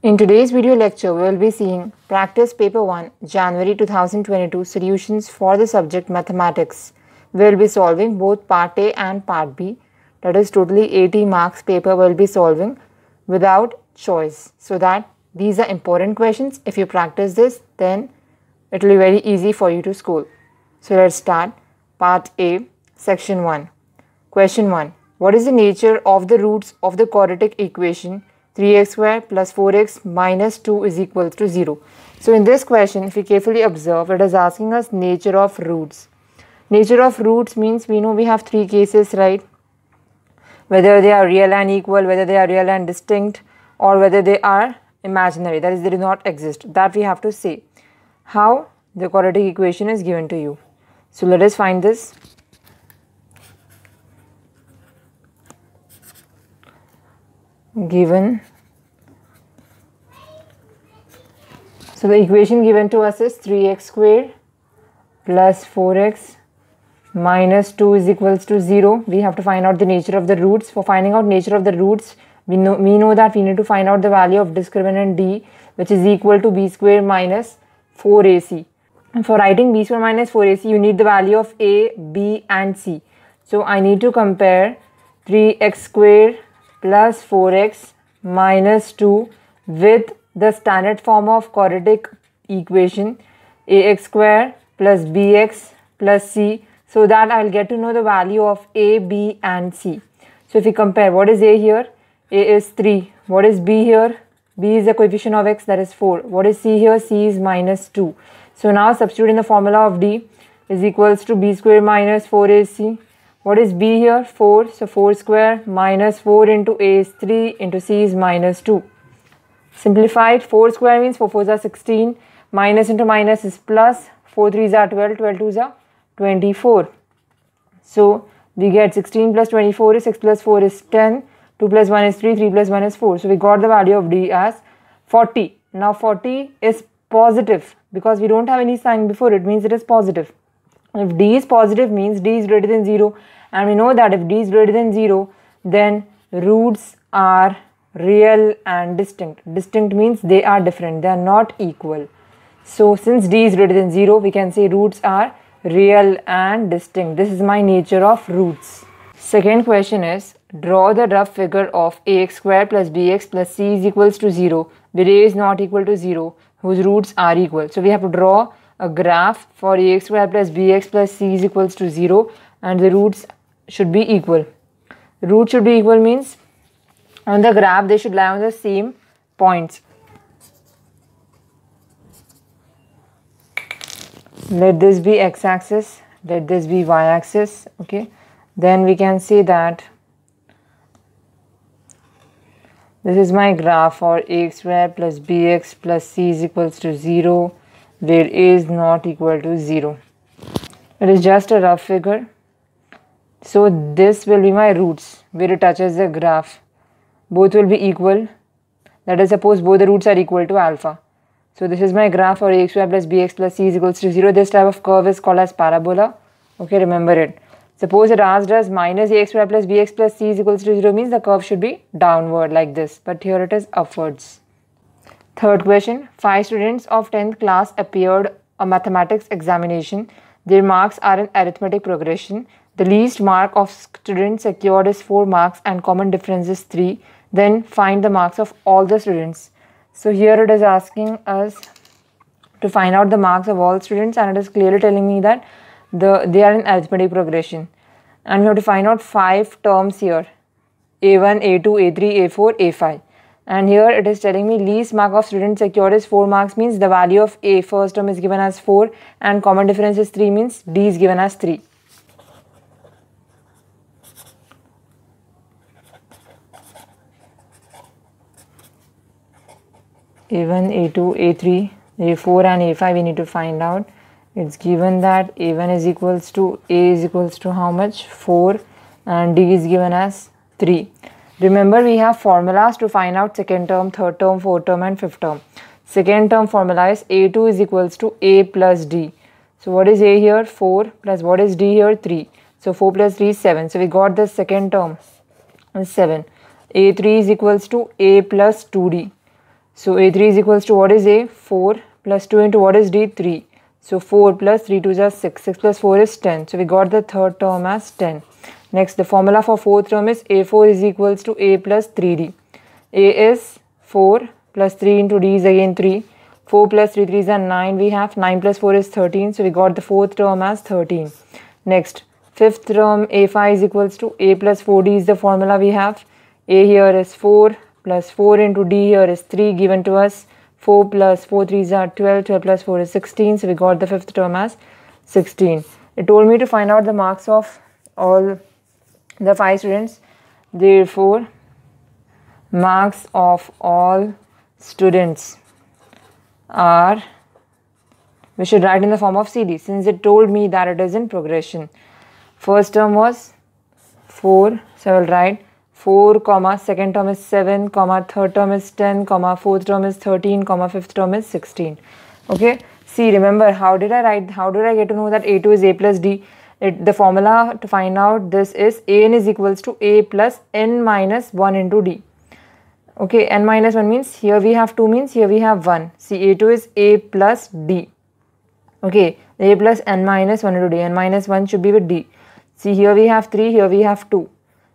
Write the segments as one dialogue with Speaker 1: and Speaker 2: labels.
Speaker 1: In today's video lecture, we will be seeing Practice Paper 1, January 2022 solutions for the subject Mathematics. We will be solving both Part A and Part B. That is totally 80 marks paper we will be solving without choice. So that these are important questions. If you practice this, then it will be very easy for you to score. So let's start. Part A, Section 1. Question 1. What is the nature of the roots of the quadratic equation 3x square plus 4x minus 2 is equal to 0? So in this question, if you carefully observe, it is asking us nature of roots. Nature of roots means we know we have three cases, right? Whether they are real and equal, whether they are real and distinct, or whether they are imaginary, that is, they do not exist. That we have to say. How the quadratic equation is given to you. So let us find this. Given. So the equation given to us is 3x square plus 4x minus 2 is equals to 0. We have to find out the nature of the roots. For finding out nature of the roots, we know that we need to find out the value of discriminant d, which is equal to b square minus 4ac. And for writing b square minus 4ac, you need the value of a, b and c. So I need to compare 3x square plus 4x minus 2 with the standard form of quadratic equation ax square plus bx plus c, so that I will get to know the value of a, b and c. So if we compare, what is a here? A is 3. What is b here? B is the coefficient of x, that is 4. What is c here? C is minus 2. So now substitute in the formula of d is equals to b square minus 4ac. What is b here? 4. So 4 square minus 4 into a is 3 into c is minus 2. Simplified, 4 square means 4 4s are 16. Minus into minus is plus. 4 3s are 12. 12 2s are 24. So we get 16 plus 24 is 6 plus 4 is 10. 2 plus 1 is 3. 3 plus 1 is 4. So we got the value of d as 40. Now 40 is positive because we don't have any sign before it, means it is positive. If d is positive means d is greater than 0, and we know that if d is greater than 0, then roots are real and distinct. Distinct means they are different, they are not equal. So since d is greater than 0, we can say roots are real and distinct. This is my nature of roots. Second question is, draw the rough figure of ax square plus bx plus c is equals to 0, where a is not equal to 0, whose roots are equal. So we have to draw a graph for ax square plus bx plus c is equals to 0, and the roots should be equal. Roots should be equal means on the graph they should lie on the same points. Let this be x-axis, let this be y-axis. Okay, then we can say that this is my graph for ax square plus bx plus c is equals to 0, where a is not equal to 0. It is just a rough figure. So this will be my roots where it touches the graph. Both will be equal. Let us suppose both the roots are equal to alpha. So this is my graph for ax square plus bx plus c is equals to 0. This type of curve is called as parabola. Okay, remember it. Suppose it asked us minus ax square plus bx plus c is equals to 0 means the curve should be downward like this. But here it is upwards. Third question. 5 students of 10th class appeared a mathematics examination. Their marks are in arithmetic progression. The least mark of students secured is 4 marks and common difference is 3. Then find the marks of all the students. So here it is asking us to find out the marks of all students, and it is clearly telling me that they are in arithmetic progression. And we have to find out 5 terms here. A1, A2, A3, A4, A5. And here it is telling me least mark of student secured is 4 marks, means the value of A first term is given as 4 and common difference is 3, means D is given as 3. A1, A2, A3, A4 and A5 we need to find out. It's given that A1 is equals to A is equals to how much? 4, and D is given as 3. Remember, we have formulas to find out second term, third term, fourth term and fifth term. Second term formula is A2 is equals to A plus D. So what is A here? 4 plus what is D here? 3. So 4 plus 3 is 7. So we got the second term is 7. A3 is equals to A plus 2D. So A3 is equals to what is A? 4 plus 2 into what is D? 3. So 4 plus 3 2 is 6. 6 plus 4 is 10. So we got the third term as 10. Next, the formula for fourth term is A4 is equals to A plus 3D. A is 4 plus 3 into D is again 3. 4 plus 3 3 is 9. We have 9 plus 4 is 13. So we got the fourth term as 13. Next, fifth term A5 is equals to A plus 4D is the formula we have. A here is 4 plus 4 into D here is 3 given to us. 4 plus 4 3s are 12. 12 plus 4 is 16. So we got the fifth term as 16. It told me to find out the marks of all the 5 students. Therefore, marks of all students are, we should write in the form of CD since it told me that it is in progression. First term was 4, so I will write 4 comma, second term is 7 comma, third term is 10 comma, fourth term is 13 comma, fifth term is 16. Okay, see, remember how did I get to know that A2 is A plus D? The formula to find out this is An is equals to A plus n minus 1 into D. Okay, n minus 1 means here we have 2 means here we have 1. See, A2 is A plus D. Okay, A plus n minus 1 into D. N minus 1 should be with D. See, here we have 3, here we have 2.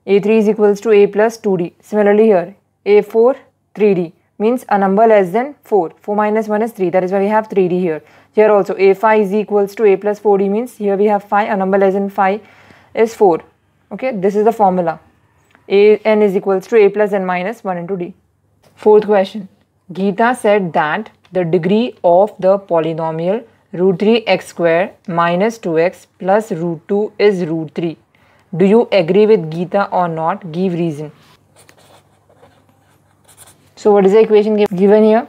Speaker 1: A3 is equals to A plus 2D. Similarly here, A4, 3D means a number less than 4. 4 minus 1 is 3. That is why we have 3D here. Here also, A5 is equals to A plus 4D means here we have 5. A number less than 5 is 4. Okay, this is the formula. An is equals to A plus n minus 1 into D. Fourth question. Geeta said that the degree of the polynomial root 3x square minus 2x plus root 2 is root 3. Do you agree with Geeta or not? Give reason. So what is the equation given here?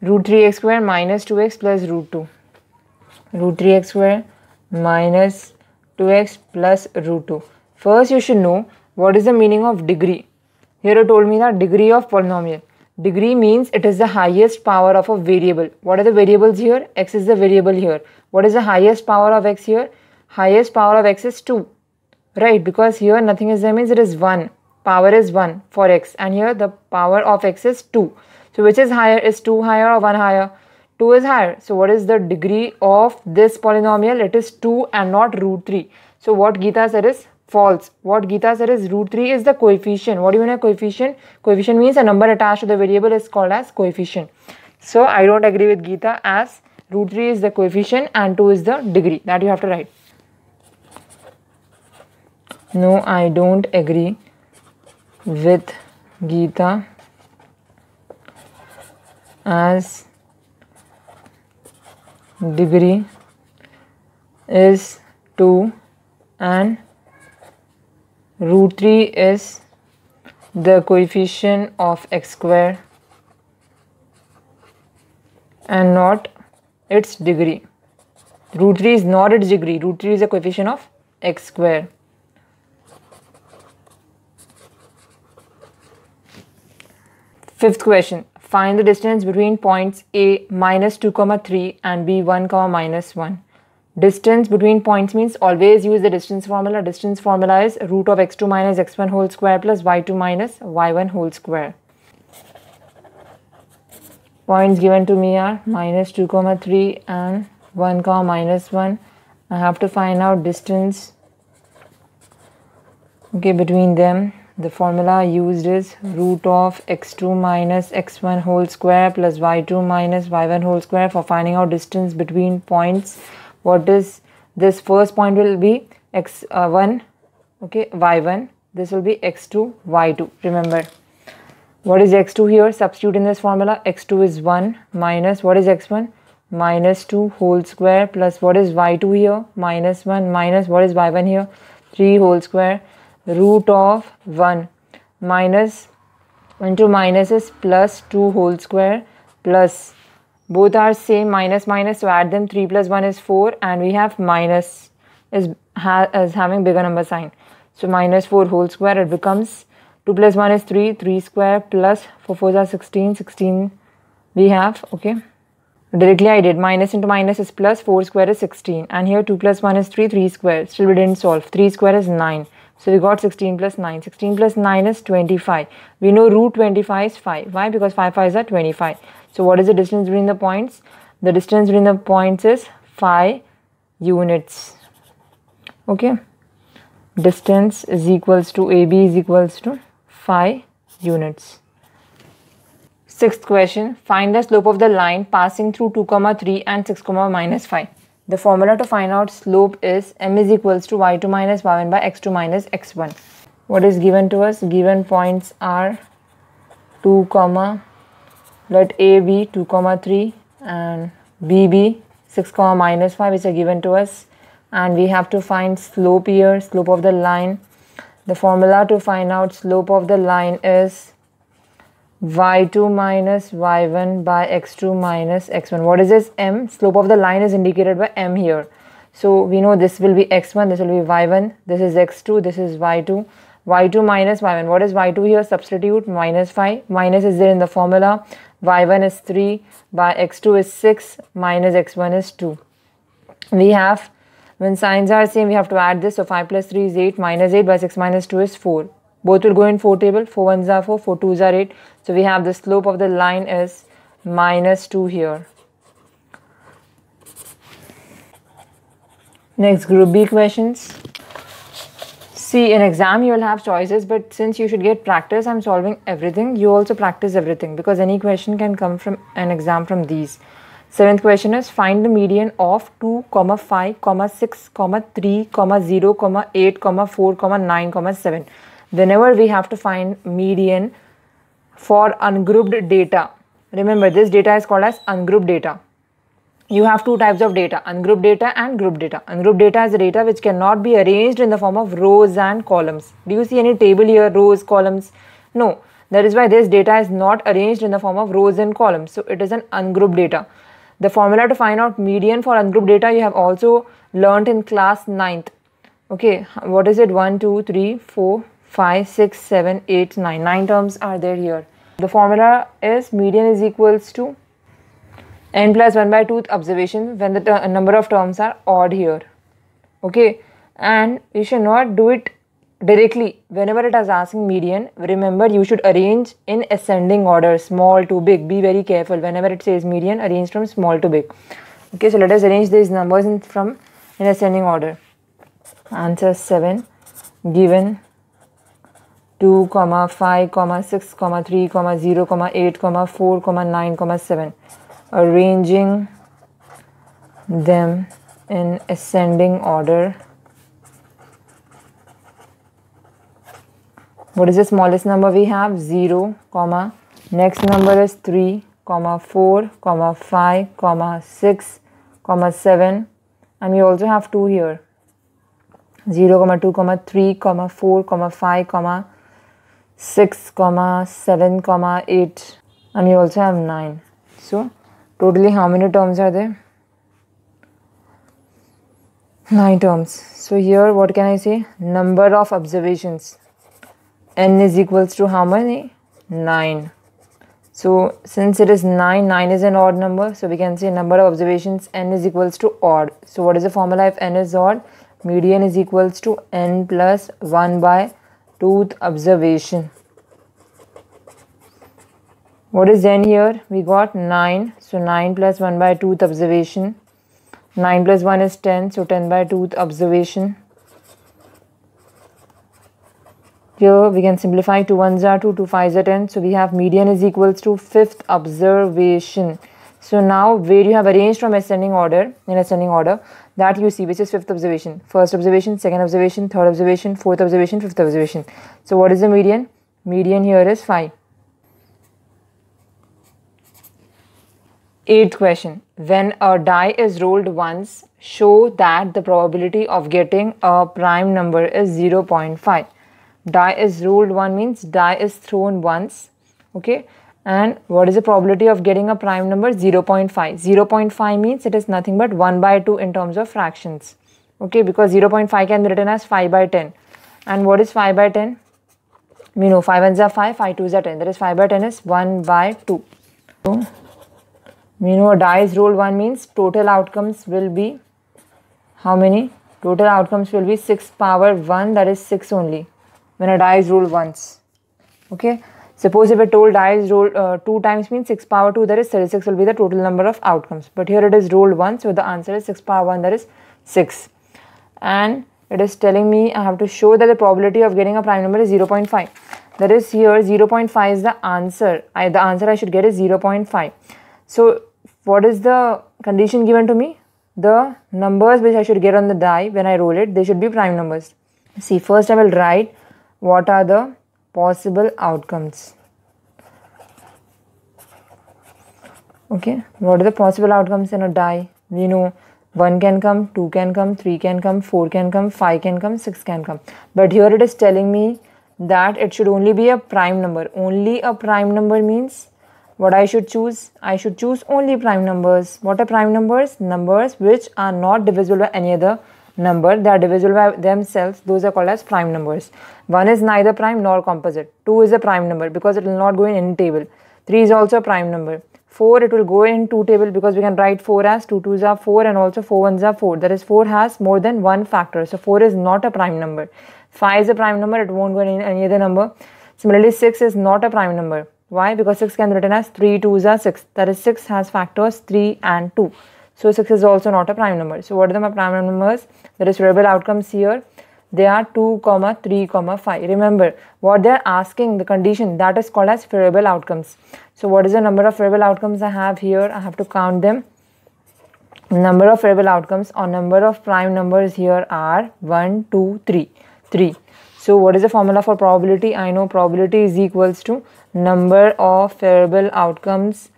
Speaker 1: Root 3x square minus 2x plus root 2. Root 3x square minus 2x plus root 2. First you should know what is the meaning of degree. Here it told me that degree of polynomial. Degree means it is the highest power of a variable. What are the variables here? X is the variable here. What is the highest power of x here? Highest power of x is 2. Right, because here nothing is there means it is 1. Power is 1 for x and here the power of x is 2. So which is higher? Is 2 higher or 1 higher? 2 is higher. So what is the degree of this polynomial? It is 2 and not root 3. So what Geeta said is false. What Geeta said is root 3 is the coefficient. What do you mean a coefficient? Coefficient means a number attached to the variable is called as coefficient. So I don't agree with Geeta as root 3 is the coefficient and 2 is the degree. That you have to write. No, I don't agree with Geeta as degree is 2 and root 3 is the coefficient of x square and not its degree. Root 3 is not its degree. Root 3 is the coefficient of x square. Fifth question. Find the distance between points A minus 2, 3 and B 1, minus 1. Distance between points means always use the distance formula. Distance formula is root of x2 minus x1 whole square plus y2 minus y1 whole square. Points given to me are minus 2, 3 and 1, minus 1. I have to find out distance between them. The formula used is root of x2 minus x1 whole square plus y2 minus y1 whole square for finding out distance between points. What is this? First point will be x1, y1. This will be x2, y2. Remember, what is x2 here? Substitute in this formula. x2 is 1 minus what is x1? Minus 2 whole square plus what is y2 here? Minus 1 minus what is y1 here? 3 whole square. Root of 1 minus into minus is plus 2 whole square plus both are same minus minus, so add them. 3 plus 1 is 4 and we have minus is having bigger number sign, so minus 4 whole square. It becomes 2 plus 1 is 3, 3 square plus 4 4s are 16, 16 we have. Directly I did minus into minus is plus, 4 square is 16 and here 2 plus 1 is 3, 3 square. Still we didn't solve. 3 square is 9. So we got 16 plus 9. 16 plus 9 is 25. We know root 25 is 5. Why? Because 5 5s are 25. So what is the distance between the points? The distance between the points is 5 units. Okay. Distance is equals to AB is equals to 5 units. Sixth question. Find the slope of the line passing through 2, 3 and 6, minus 5. The formula to find out slope is m is equals to y2 minus y1 by x2 minus x1. What is given to us? Given points are 2, let A be 2, 3 and B be 6, minus 5, which are given to us. And we have to find slope here, slope of the line. The formula to find out slope of the line is y2 minus y1 by x2 minus x1. What is this? M. Slope of the line is indicated by m here. So we know this will be x1, this will be y1, this is x2, this is y2. y2 minus y1. What is y2 here? Substitute minus 5. Minus is there in the formula. y1 is 3 by x2 is 6 minus x1 is 2. We have, when signs are same, we have to add this. So 5 plus 3 is 8, minus 8 by 6 minus 2 is 4. Both will go in 4 table. 4 1s are 4, 4 2s are 8. So we have the slope of the line is minus 2 here. Next, group B questions. See, in exam you will have choices, but since you should get practice, I'm solving everything. You also practice everything because any question can come from an exam from these. Seventh question is find the median of 2, 5, 6, 3, 0, 8, 4, 9, 7. Whenever we have to find median for ungrouped data, remember this data is called as ungrouped data. You have two types of data, ungrouped data and group data. Ungrouped data is data which cannot be arranged in the form of rows and columns. Do you see any table here, rows, columns? No. That is why this data is not arranged in the form of rows and columns. So it is an ungrouped data. The formula to find out median for ungrouped data you have also learnt in class 9th. Okay, what is it? 1, 2, 3, 4, 5, 6, 7, 8, 9. 9 terms are there here. The formula is median is equals to n plus 1 by 2th observation when the number of terms are odd here. Okay, and you should not do it directly. Whenever it is asking median, remember you should arrange in ascending order, small to big. Be very careful. Whenever it says median, arrange from small to big. Okay, so let us arrange these numbers in ascending order. Answer 7. Given 2, 5, 6, 3, 0, 8, 4, 9, 7. Arranging them in ascending order. What is the smallest number we have? 0, next number is 3, 4, 5, 6, 7, and we also have 2 here. 0, 2, 3, 4, 5, 6, 7, 8, and we also have 9. So totally how many terms are there? 9 terms. So here what can I say? Number of observations. N is equals to how many? 9. So since it is 9, 9 is an odd number. So we can say number of observations N is equals to odd. So what is the formula if N is odd? Median is equals to N plus 1 by 2th observation. What is N here? We got 9. So 9 plus 1 by 2th observation. 9 plus 1 is 10. So 10 by 2th observation. Here we can simplify. 2 1s are 2, 2 5s are 10. So we have median is equals to 5th observation. So now where you have arranged from ascending order, in ascending order, that you see which is 5th observation. First observation, second observation, third observation, fourth observation, 5th observation. So what is the median? Median here is 5. 8th question. When a die is rolled once, show that the probability of getting a prime number is 0.5. Die is rolled one means die is thrown once. Okay. And what is the probability of getting a prime number? 0.5. 0.5 means it is nothing but 1 by 2 in terms of fractions. Okay. Because 0.5 can be written as 5 by 10. And what is 5 by 10? We know 5 1s are 5, 5 2s are 10. That is 5 by 10 is 1 by 2. So, we know a die is rolled 1 means total outcomes will be how many? Total outcomes will be 6 power 1, that is 6 only, when a die is rolled once. Okay. Suppose if a told die is rolled 2 times means 6 power 2, that is 36 will be the total number of outcomes. But here it is rolled once, so the answer is 6 power 1, that is 6. And it is telling me I have to show that the probability of getting a prime number is 0.5. That is here 0.5 is the answer. The answer I should get is 0.5. So what is the condition given to me? The numbers which I should get on the die when I roll it, they should be prime numbers. See, first I will write what are the possible outcomes. Okay, what are the possible outcomes in a die? We know 1 can come, 2 can come, 3 can come, 4 can come, 5 can come, 6 can come. But here it is telling me that it should only be a prime number. Only a prime number means what I should choose? I should choose only prime numbers. What are prime numbers? Numbers which are not divisible by any other number. They are divisible by themselves. Those are called as prime numbers. 1 is neither prime nor composite. 2 is a prime number because it will not go in any table. 3 is also a prime number. 4 it will go in 2 table because we can write 4 as 2 2s are 4 and also 4 1s are 4. That is 4 has more than one factor. So 4 is not a prime number. 5 is a prime number. It won't go in any other number. Similarly 6 is not a prime number. Why? Because 6 can be written as 3 2s are 6. That is 6 has factors 3 and 2. So 6 is also not a prime number. So what are the prime numbers? There is variable outcomes here. They are 2, 3, 5. Remember what they are asking, the condition, that is called as variable outcomes. So what is the number of variable outcomes I have here? I have to count them. Number of variable outcomes or number of prime numbers here are 1, 2, 3. 3. So what is the formula for probability? I know probability is equals to number of variable outcomes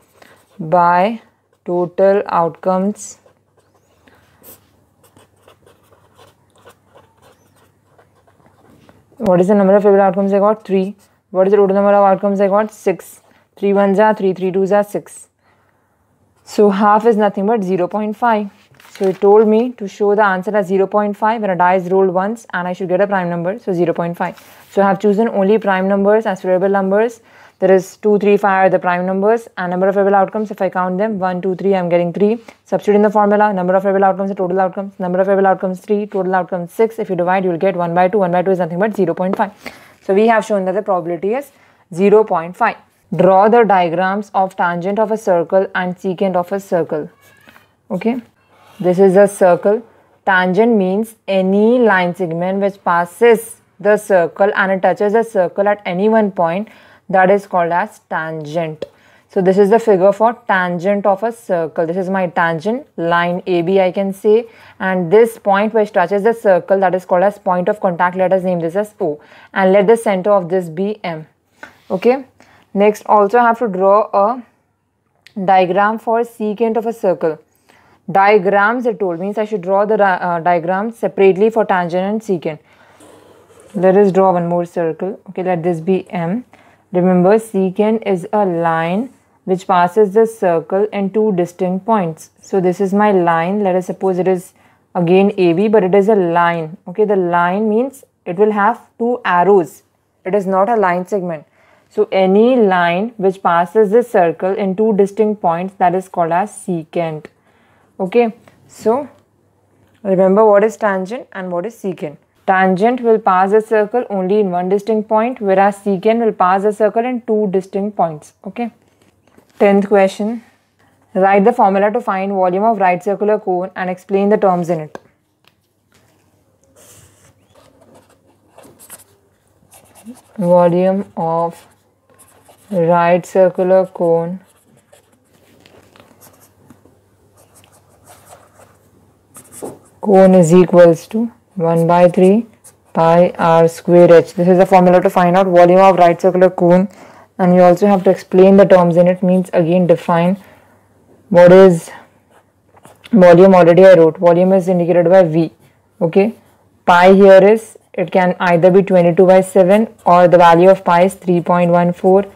Speaker 1: by total outcomes What is the number of variable outcomes I got? 3. What is the total number of outcomes I got? 6. 3 1s are 3, 3 2s are 6. So half is nothing but 0.5. So it told me to show the answer as 0.5 when a die is rolled once and I should get a prime number. So 0.5. So I have chosen only prime numbers as variable numbers. There is 2, 3, 5 are the prime numbers and number of variable outcomes. If I count them 1, 2, 3, I am getting 3. Substitute in the formula. Number of variable outcomes are total outcomes. Number of variable outcomes 3. Total outcomes 6. If you divide, you will get 1 by 2. 1 by 2 is nothing but 0.5. So we have shown that the probability is 0.5. Draw the diagrams of tangent of a circle and secant of a circle. Okay. This is a circle. Tangent means any line segment which passes the circle and it touches the circle at any one point. That is called as tangent. So this is the figure for tangent of a circle. This is my tangent line AB, I can say, and this point which touches the circle, that is called as point of contact. Let us name this as O and let the center of this be M. Okay. Next, also I have to draw a diagram for secant of a circle. Diagrams, it told me, so I should draw the diagrams separately for tangent and secant. Let us draw one more circle. Okay, let this be M. Remember, secant is a line which passes the circle in two distinct points. So this is my line. Let us suppose it is again AB, but it is a line. Okay, the line means it will have two arrows. It is not a line segment. So any line which passes the circle in two distinct points, that is called as secant. Okay, so remember what is tangent and what is secant. Tangent will pass the circle only in one distinct point, whereas secant will pass the circle in two distinct points. Okay. 10th question. Write the formula to find volume of right circular cone and explain the terms in it. Volume of right circular cone is equals to 1 by 3 pi r square h. This is the formula to find out volume of right circular cone, and you also have to explain the terms in it. Means again define what is volume. Already I wrote volume is indicated by V. Okay, pi here is, it can either be 22 by 7 or the value of pi is 3.14.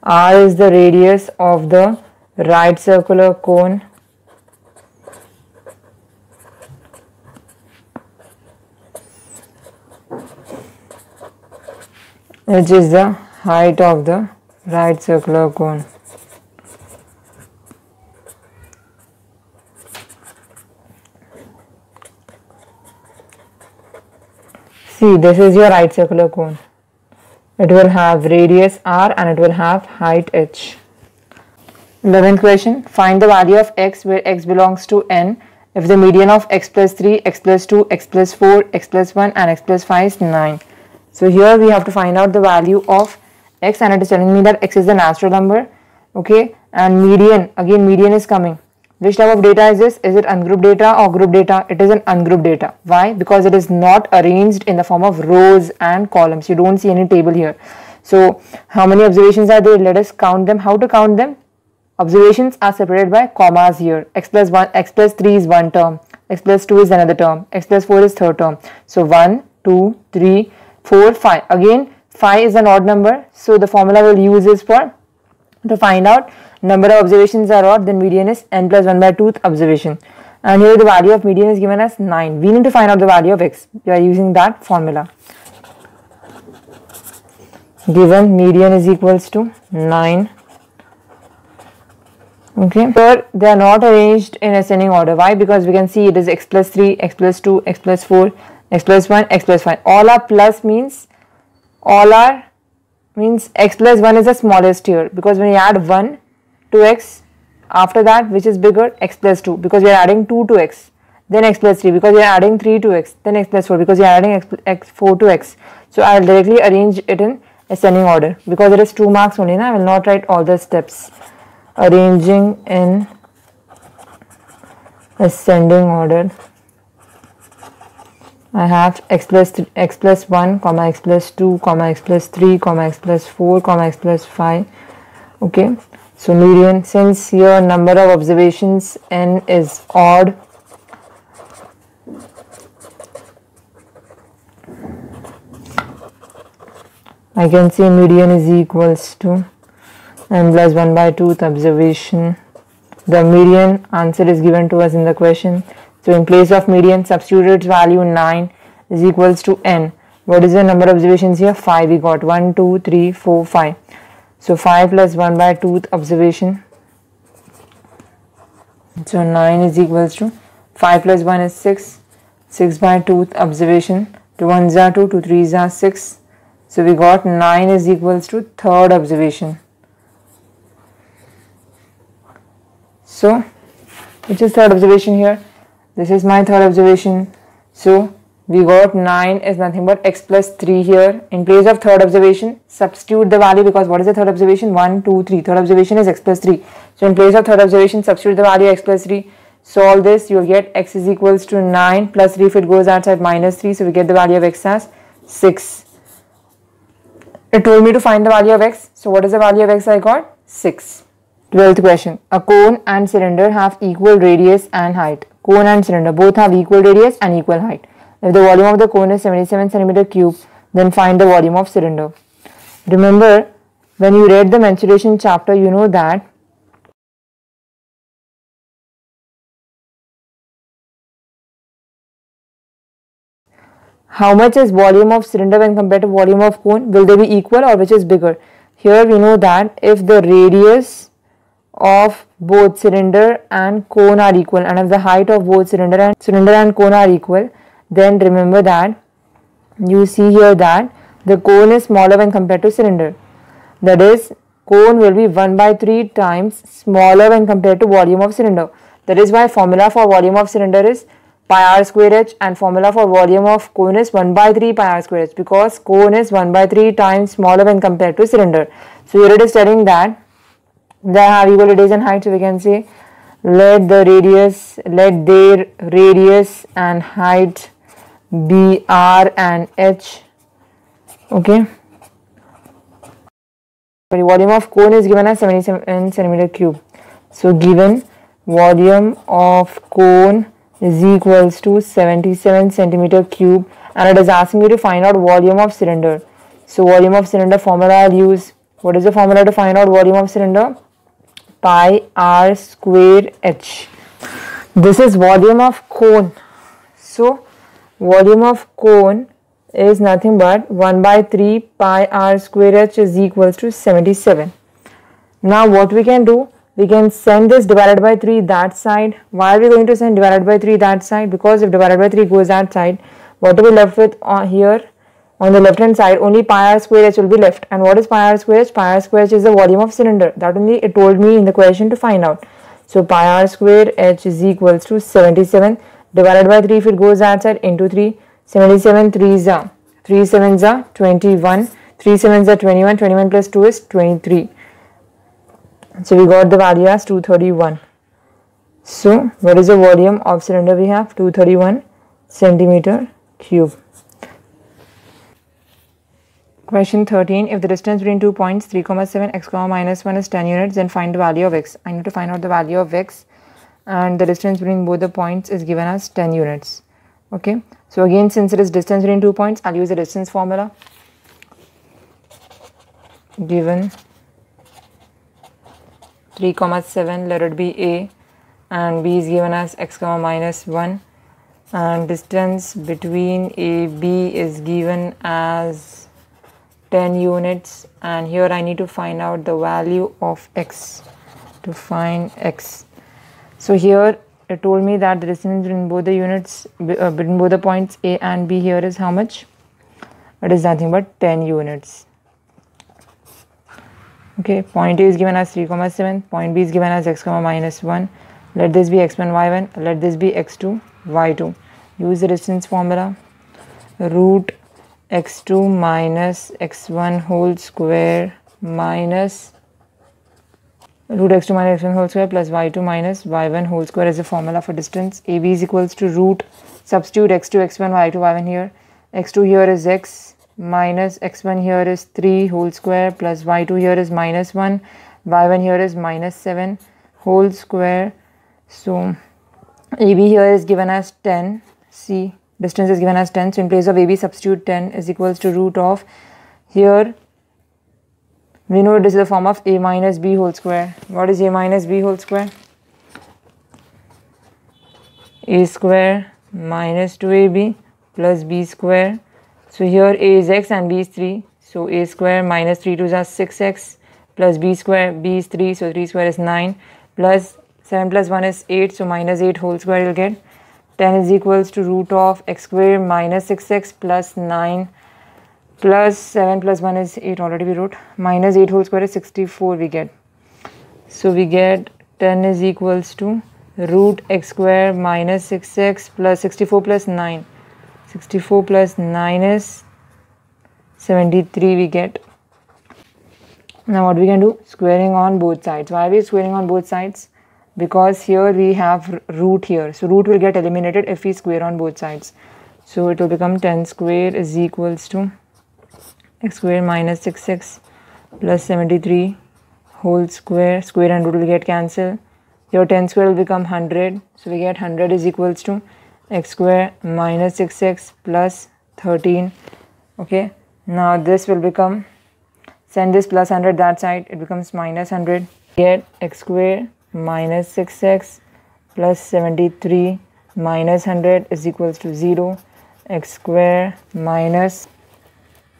Speaker 1: R is the radius of the right circular cone. Which is the height of the right circular cone. See, this is your right circular cone. It will have radius r and it will have height h. 11th question. Find the value of x where x belongs to n if the median of x plus 3, x plus 2, x plus 4, x plus 1 and x plus 5 is 9. So here we have to find out the value of x, and it is telling me that x is the natural number. Okay, and median, again median is coming. Which type of data is this? Is it ungrouped data or group data? It is an ungrouped data. Why? Because it is not arranged in the form of rows and columns. You don't see any table here. So how many observations are there? Let us count them. How to count them? Observations are separated by commas here. X plus 1, x plus 3 is one term, x plus 2 is another term, x plus 4 is third term. So 1, 2, 3, 4, 5. Again 5 is an odd number, so the formula we'll use is for to find out number of observations are odd, then median is n plus 1 by 2th observation. And here the value of median is given as 9. We need to find out the value of x. We are using that formula. Given median is equals to 9. Okay, here they are not arranged in ascending order. Why? Because we can see it is x plus 3, x plus 2, x plus 4, x plus 1, x plus 5. All are plus means x plus 1 is the smallest here, because when you add 1 to x, after that which is bigger, x plus 2, because we are adding 2 to x, then x plus 3 because we are adding 3 to x, then x plus 4 because we are adding x 4 to x. So I will directly arrange it in ascending order because it is 2 marks only. Now I will not write all the steps. Arranging in ascending order. I have x plus 1, comma x plus 2, comma x plus 3, comma x plus 4, comma x plus 5. Okay, so median, since here number of observations n is odd, I can say median is equals to n plus 1 by 2th observation. The median answer is given to us in the question. So in place of median, substitute its value 9 is equals to n. What is the number of observations here? 5 we got. 1, 2, 3, 4, 5. So 5 plus 1 by 2th observation. So 9 is equals to 5 plus 1 is 6. 6 by 2th observation. 2 1s are 2, 2 3s are 6. So we got 9 is equals to third observation. So, which is third observation here? This is my third observation. So, we got 9 is nothing but x plus 3 here. In place of third observation, substitute the value, because what is the third observation? 1, 2, 3. Third observation is x plus 3. So, in place of third observation, substitute the value x plus 3. Solve this, you will get x is equals to 9 plus 3 if it goes outside minus 3. So, we get the value of x as 6. It told me to find the value of x. So, what is the value of x I got? 6. 12th question. A cone and cylinder have equal radius and height. Cone and cylinder both have equal radius and equal height. If the volume of the cone is 77 cm cube, then find the volume of cylinder. Remember, when you read the mensuration chapter, you know that how much is volume of cylinder when compared to volume of cone? Will they be equal or which is bigger? Here we know that if the radius of both cylinder and cone are equal, and if the height of both cylinder and cone are equal, then remember that you see here that the cone is smaller when compared to cylinder. That is, cone will be 1 by 3 times smaller when compared to volume of cylinder. That is why formula for volume of cylinder is pi r square h and formula for volume of cone is 1 by 3 pi r square h, because cone is 1 by 3 times smaller when compared to cylinder. So here it is telling that they have equal radius and height, so we can say let their radius and height be r and h. Okay, the volume of cone is given as 77 cm cube. So given volume of cone is equals to 77 cm cube, and it is asking you to find out volume of cylinder. So volume of cylinder formula I'll use. What is the formula to find out volume of cylinder? Pi r square h. This is volume of cone. So volume of cone is nothing but 1 by 3 pi r square h is equals to 77. Now what we can do? We can send this divided by 3 that side. Why are we going to send divided by 3 that side? Because if divided by 3 goes that side, What are we left with here? On the left hand side, only pi r square h will be left. And what is pi r square h? Pi r square h is the volume of cylinder. That only it told me in the question to find out. So pi r square h is equals to 77 divided by 3 if it goes outside into 3. 77 3s are 3 7s are 21. 3 7s are 21. 21 plus 2 is 23. So we got the value as 231. So what is the volume of cylinder we have? 231 centimeter cube. Question 13. If the distance between 2 points 3, 7, x, minus 1 is 10 units, then find the value of x. I need to find out the value of x, and the distance between both the points is given as 10 units. Okay. So again, since it is distance between 2 points, I'll use the distance formula. Given 3, 7, let it be a, and b is given as x, minus 1, and distance between a, b is given as 10 units, and here I need to find out the value of x. To find x, so here it told me that the distance between both the units, between both the points a and b here is how much? It is nothing but 10 units. Okay, point a is given as 3, 7, point b is given as x, minus 1. Let this be x1, y1, let this be x2, y2. Use the distance formula. Root x2 minus x1 whole square minus root x2 minus x1 whole square plus y2 minus y1 whole square is the formula for distance. AB is equals to root, substitute x2, x1, y2, y1 here. x2 here is x minus x1 here is 3 whole square plus y2 here is minus 1, y1 here is minus 7 whole square. So AB here is given as 10, see, distance is given as 10, so in place of AB substitute 10 is equals to root of, here we know it is the form of a minus b whole square. What is a minus b whole square? A square minus 2ab plus b square. So here a is x and b is 3, so a square minus 3 2s are 6x plus b square, b is 3, so 3 square is 9 plus 7 plus 1 is 8, so minus 8 whole square you'll get. 10 is equals to root of x square minus 6x plus 9 plus 7 plus 1 is 8, already we wrote, minus 8 whole square is 64 we get. So we get 10 is equals to root x square minus 6x plus 64 plus 9. 64 plus 9 is 73 we get. Now what we can do? Squaring on both sides. Why are we squaring on both sides? Because here we have root here, so root will get eliminated if we square on both sides. So it will become 10 square is equals to x square minus 6x plus 73 whole square, square and root will get cancelled. Here 10 square will become 100, so we get 100 is equals to x square minus 6x plus 13. Okay, now this will become, send this plus 100 that side, it becomes minus 100. Get x square minus 6x plus 73 minus 100 is equals to 0. X square minus,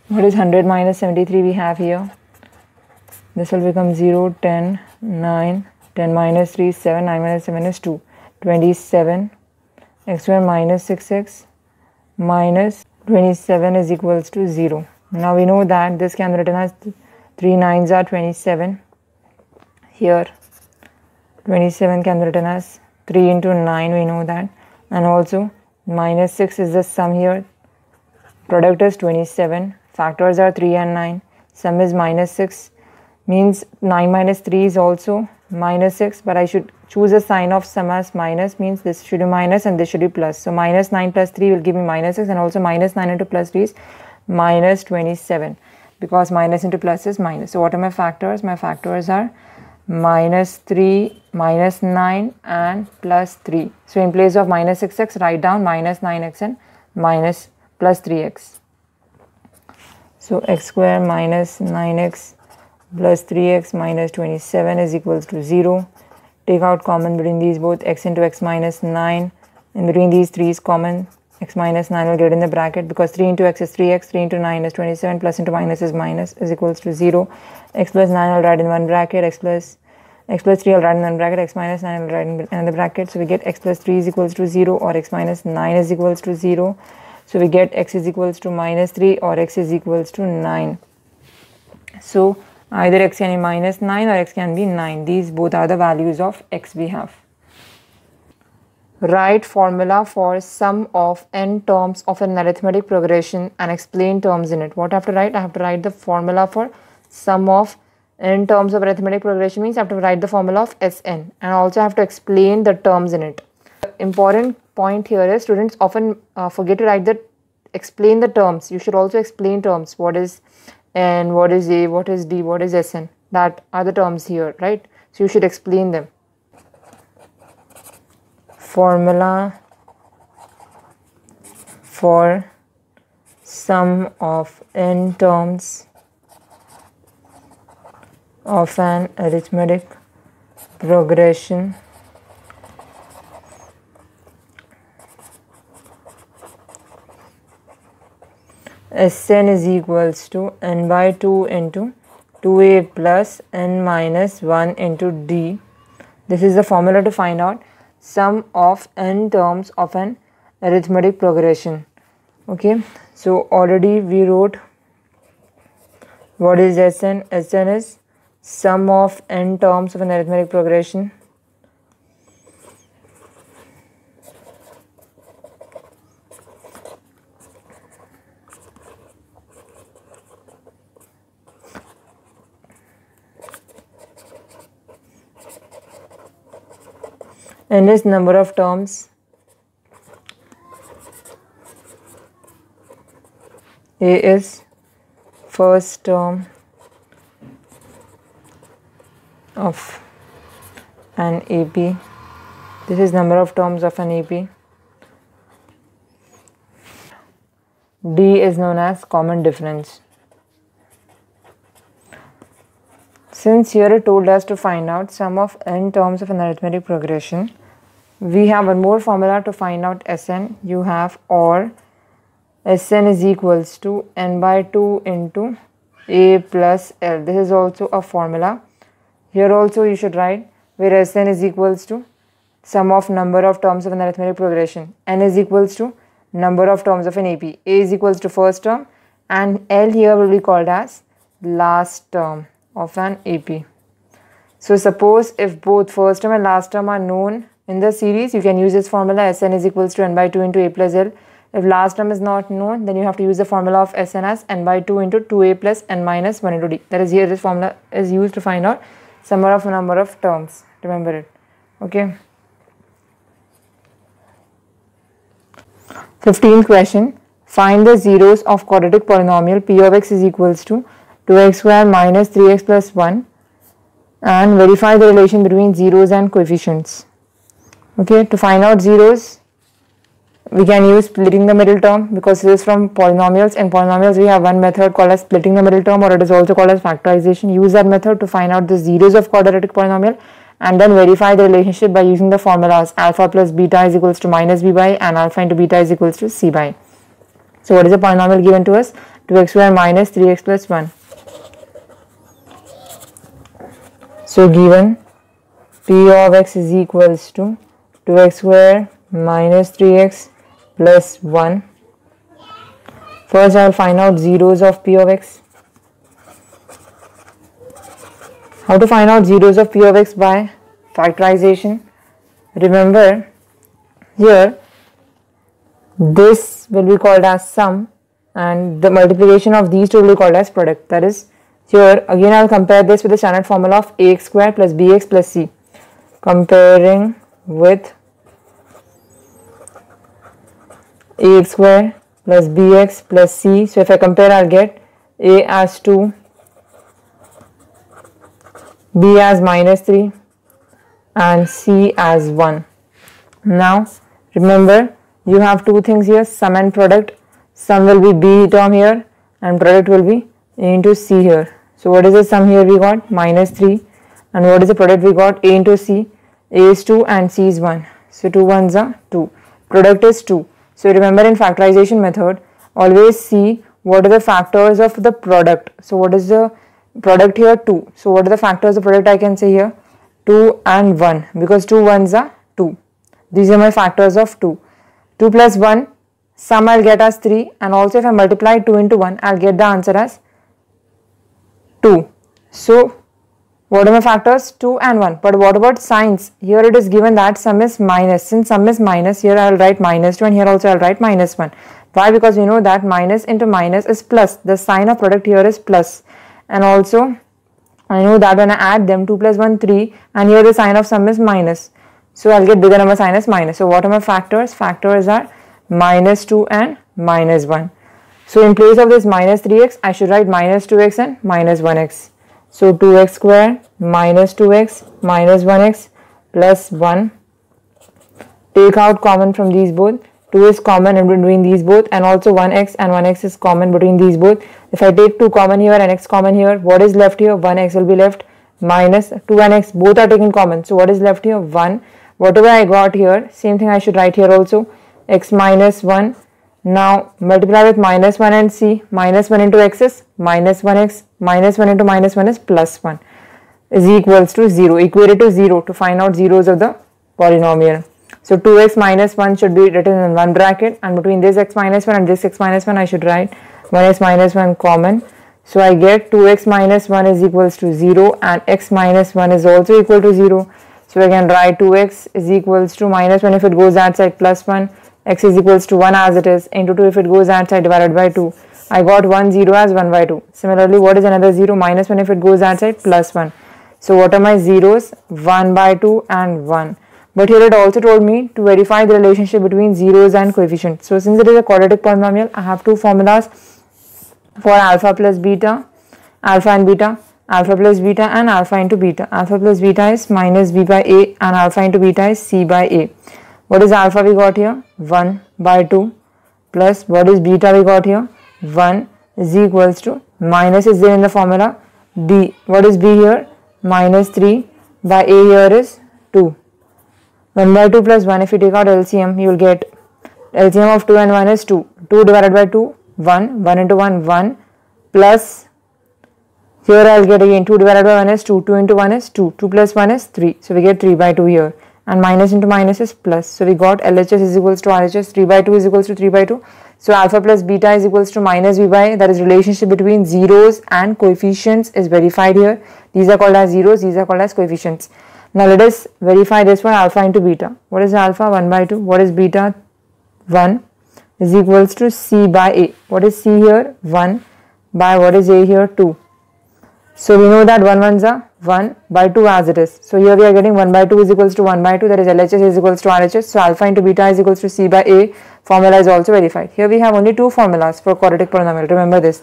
Speaker 1: what is 100 minus 73 we have here? This will become 0, 10, 9, 10 minus 3, 7, 9 minus 7 is 2, 27. X square minus 6x minus 27 is equals to 0. Now we know that this can be written as 3 9s are 27. Here 27 can be written as 3 into 9, we know that, and also minus 6 is the sum here, product is 27, factors are 3 and 9, sum is minus 6, means 9 minus 3 is also minus 6, but I should choose a sign of sum as minus, means this should be minus and this should be plus. So minus 9 plus 3 will give me minus 6, and also minus 9 into plus 3 is minus 27, because minus into plus is minus. So what are my factors? My factors are minus 3, minus 9 and plus 3. So in place of minus 6x, write down minus 9x and minus plus 3x. So x square minus 9x plus 3x minus 27 is equals to 0. Take out common between these both, x into x minus 9. In between these 3 is common, x minus 9 will get in the bracket, because 3 into x is 3x, 3 into 9 is 27, plus into minus is equals to 0. X plus 9 I'll write in one bracket, x plus 3 I'll write in one bracket, x minus 9 I'll write in another bracket. So we get x plus 3 is equals to 0 or x minus 9 is equals to 0. So we get x is equals to minus 3 or x is equals to 9. So either x can be minus 9 or x can be 9. These both are the values of x we have. Write formula for sum of n terms of an arithmetic progression and explain terms in it. What I have to write? I have to write the formula for sum of n terms of arithmetic progression, means I have to write the formula of Sn, and also I have to explain the terms in it. The important point here is students often forget to write explain the terms. You should also explain terms. What is n, what is a, what is d, what is Sn. That are the terms here, right? So you should explain them. Formula for sum of n terms of an arithmetic progression Sn is equals to n by 2 into 2a plus n minus 1 into d. This is the formula to find out sum of n terms of an arithmetic progression. Okay, so already we wrote what is Sn. Sn is sum of n terms of an arithmetic progression. N is number of terms. A is first term of an AP. This is number of terms of an AP. D is known as common difference. Since here it told us to find out sum of n terms of an arithmetic progression, we have one more formula to find out Sn. You have or Sn is equals to n by 2 into a plus l. This is also a formula. Here also you should write where Sn is equals to sum of number of terms of an arithmetic progression. N is equals to number of terms of an AP. A is equals to first term and L here will be called as last term of an AP. So suppose if both first term and last term are known in the series, you can use this formula Sn is equals to n by 2 into a plus l. If last term is not known, then you have to use the formula of Sn as n by 2 into 2a plus n minus 1 into d. That is, here this formula is used to find out sum of number of terms. Remember it. Okay. 15th question. Find the zeros of quadratic polynomial p of x is equals to 2x square minus 3x plus 1 and verify the relation between zeros and coefficients. Okay, to find out zeros, we can use splitting the middle term because this is from polynomials. In polynomials, we have one method called as splitting the middle term, or it is also called as factorization. Use that method to find out the zeros of quadratic polynomial and then verify the relationship by using the formulas alpha plus beta is equals to minus b by and alpha into beta is equals to c by. So what is the polynomial given to us? 2x square minus 3x plus 1. So given p of x is equals to 2x square minus 3x plus 1. First I will find out zeros of p of x. How to find out zeros of p of x? By factorization. Remember, here this will be called as sum and the multiplication of these two will be called as product. That is, here again I will compare this with the standard formula of ax square plus bx plus c. Comparing with ax square plus bx plus c. So if I compare, I'll get a as 2, b as minus 3 and c as 1. Now remember, you have two things here, sum and product. Sum will be b term here and product will be a into c here. So what is the sum here? We got minus 3, and what is the product? We got a into c. A is 2 and c is 1. So 2 ones are 2. Product is 2. So remember, in factorization method, always see what are the factors of the product. So what is the product here? 2. So what are the factors of the product? I can say here 2 and 1, because 2 ones are 2. These are my factors of 2. 2 plus 1, sum I'll get as 3, and also if I multiply 2 into 1, I'll get the answer as 2. So what are my factors? 2 and 1. But what about signs? Here it is given that sum is minus. Since sum is minus, here I will write minus 2 and here also I will write minus 1. Why? Because we know that minus into minus is plus. The sign of product here is plus. And also I know that when I add them, 2 plus 1, 3, and here the sign of sum is minus. So I'll get bigger number sign as minus. So what are my factors? Factors are minus 2 and minus 1. So in place of this minus 3x, I should write minus 2x and minus 1x. So 2x square minus 2x minus 1x plus 1. Take out common from these both. 2 is common in between these both, and also 1x and 1x is common between these both. If I take 2 common here and x common here, what is left here? 1x will be left, minus 2 and x both are taken common. So what is left here? 1. Whatever I got here, same thing I should write here also, x minus 1. Now multiply with minus 1 and see, minus 1 into x is minus 1x, minus 1 into minus 1 is plus 1, is equals to 0, equated to 0 to find out zeros of the polynomial. So 2x minus 1 should be written in one bracket, and between this x minus 1 and this x minus 1 I should write 1x minus 1 common. So I get 2x minus 1 is equals to 0 and x minus 1 is also equal to 0. So I can write 2x is equals to minus 1 if it goes outside plus 1, x is equals to 1 as it is, into 2 if it goes outside divided by 2. I got 1 0 as 1 by 2. Similarly, what is another 0? Minus 1 if it goes outside plus 1. So what are my zeros? 1 by 2 and 1. But here it also told me to verify the relationship between zeros and coefficients. So since it is a quadratic polynomial, I have two formulas for alpha plus beta, alpha and beta, alpha plus beta and alpha into beta. Alpha plus beta is minus b by a and alpha into beta is c by a. What is alpha we got here? 1 by 2 plus what is beta we got here? 1 is equals to, minus is there in the formula, b. What is b here? Minus 3 by a here is 2. 1 by 2 plus 1, if you take out LCM, you will get LCM of 2 and 1 is 2. 2 divided by 2, 1. 1 into 1, 1. Plus, here I will get again 2 divided by 1 is 2. 2 into 1 is 2. 2 plus 1 is 3. So we get 3 by 2 here. And minus into minus is plus. So we got LHS is equals to RHS. 3 by 2 is equals to 3 by 2. So alpha plus beta is equals to minus b by, that is relationship between zeros and coefficients is verified here. These are called as zeros, these are called as coefficients. Now let us verify this one, alpha into beta. What is alpha? 1 by 2. What is beta? 1 is equals to c by a. What is c here? 1 by what is a here? 2. So we know that 1 ones are 1 by 2 as it is. So here we are getting 1 by 2 is equals to 1 by 2, that is LHS is equals to RHS. So alpha into beta is equals to c by a. Formula is also verified. Here we have only two formulas for quadratic polynomial. Remember this,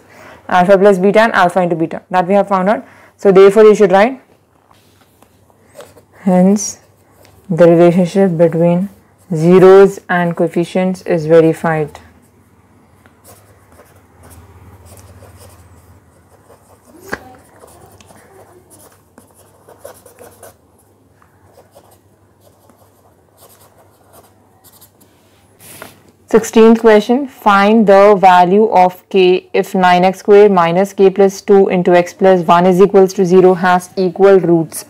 Speaker 1: alpha plus beta and alpha into beta, that we have found out. So therefore you should write, hence the relationship between zeros and coefficients is verified. Sixteenth question, find the value of k if 9x squared minus k plus 2 into x plus 1 is equals to 0 has equal roots.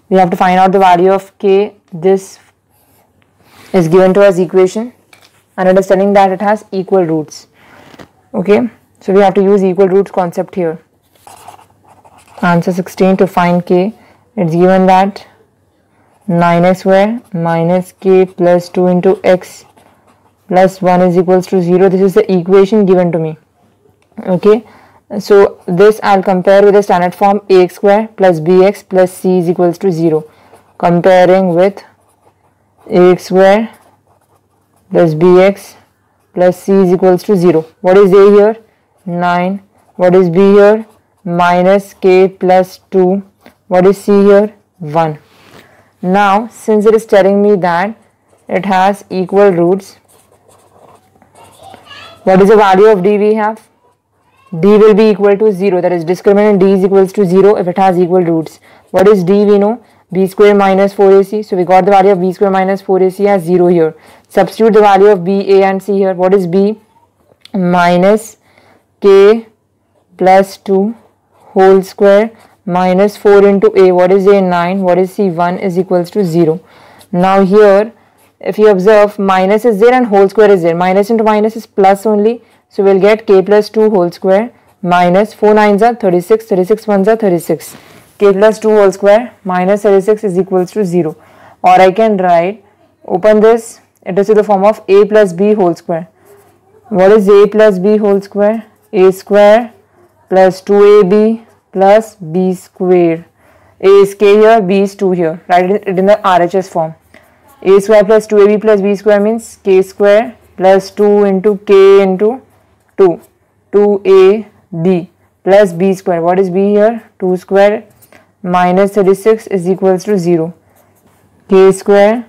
Speaker 1: We have to find out the value of k. This is given to us equation and it is telling that it has equal roots. Okay, so we have to use equal roots concept here. Answer 16, to find k, it's given that 9x squared minus k plus 2 into x plus 1 is equals to 0. This is the equation given to me. Okay, so this I'll compare with the standard form ax square plus bx plus c is equals to 0. Comparing with ax square plus bx plus c is equals to 0. What is a here? 9. What is b here? Minus k plus 2. What is c here? 1. Now since it is telling me that it has equal roots, what is the value of d we have? D will be equal to 0, that is discriminant d is equals to 0 if it has equal roots. What is d we know? B square minus 4ac. So we got the value of b square minus 4ac as 0 here. Substitute the value of b, a and c here. What is b? Minus k plus 2 whole square minus 4 into a. What is a? 9. What is c? 1 is equals to 0. Now here if you observe, minus is there and whole square is there. Minus into minus is plus only. So we'll get k plus 2 whole square minus 4 9s are 36, 36 1s are 36. K plus 2 whole square minus 36 is equals to 0. Or I can write, open this, it is to the form of a plus b whole square. What is a plus b whole square? A square plus 2ab plus b square. A is k here, b is 2 here. Write it in the RHS form. A square plus 2ab plus b square means k square plus 2 into k into 2. 2ab plus b square. What is b here? 2 square minus 36 is equals to 0. K square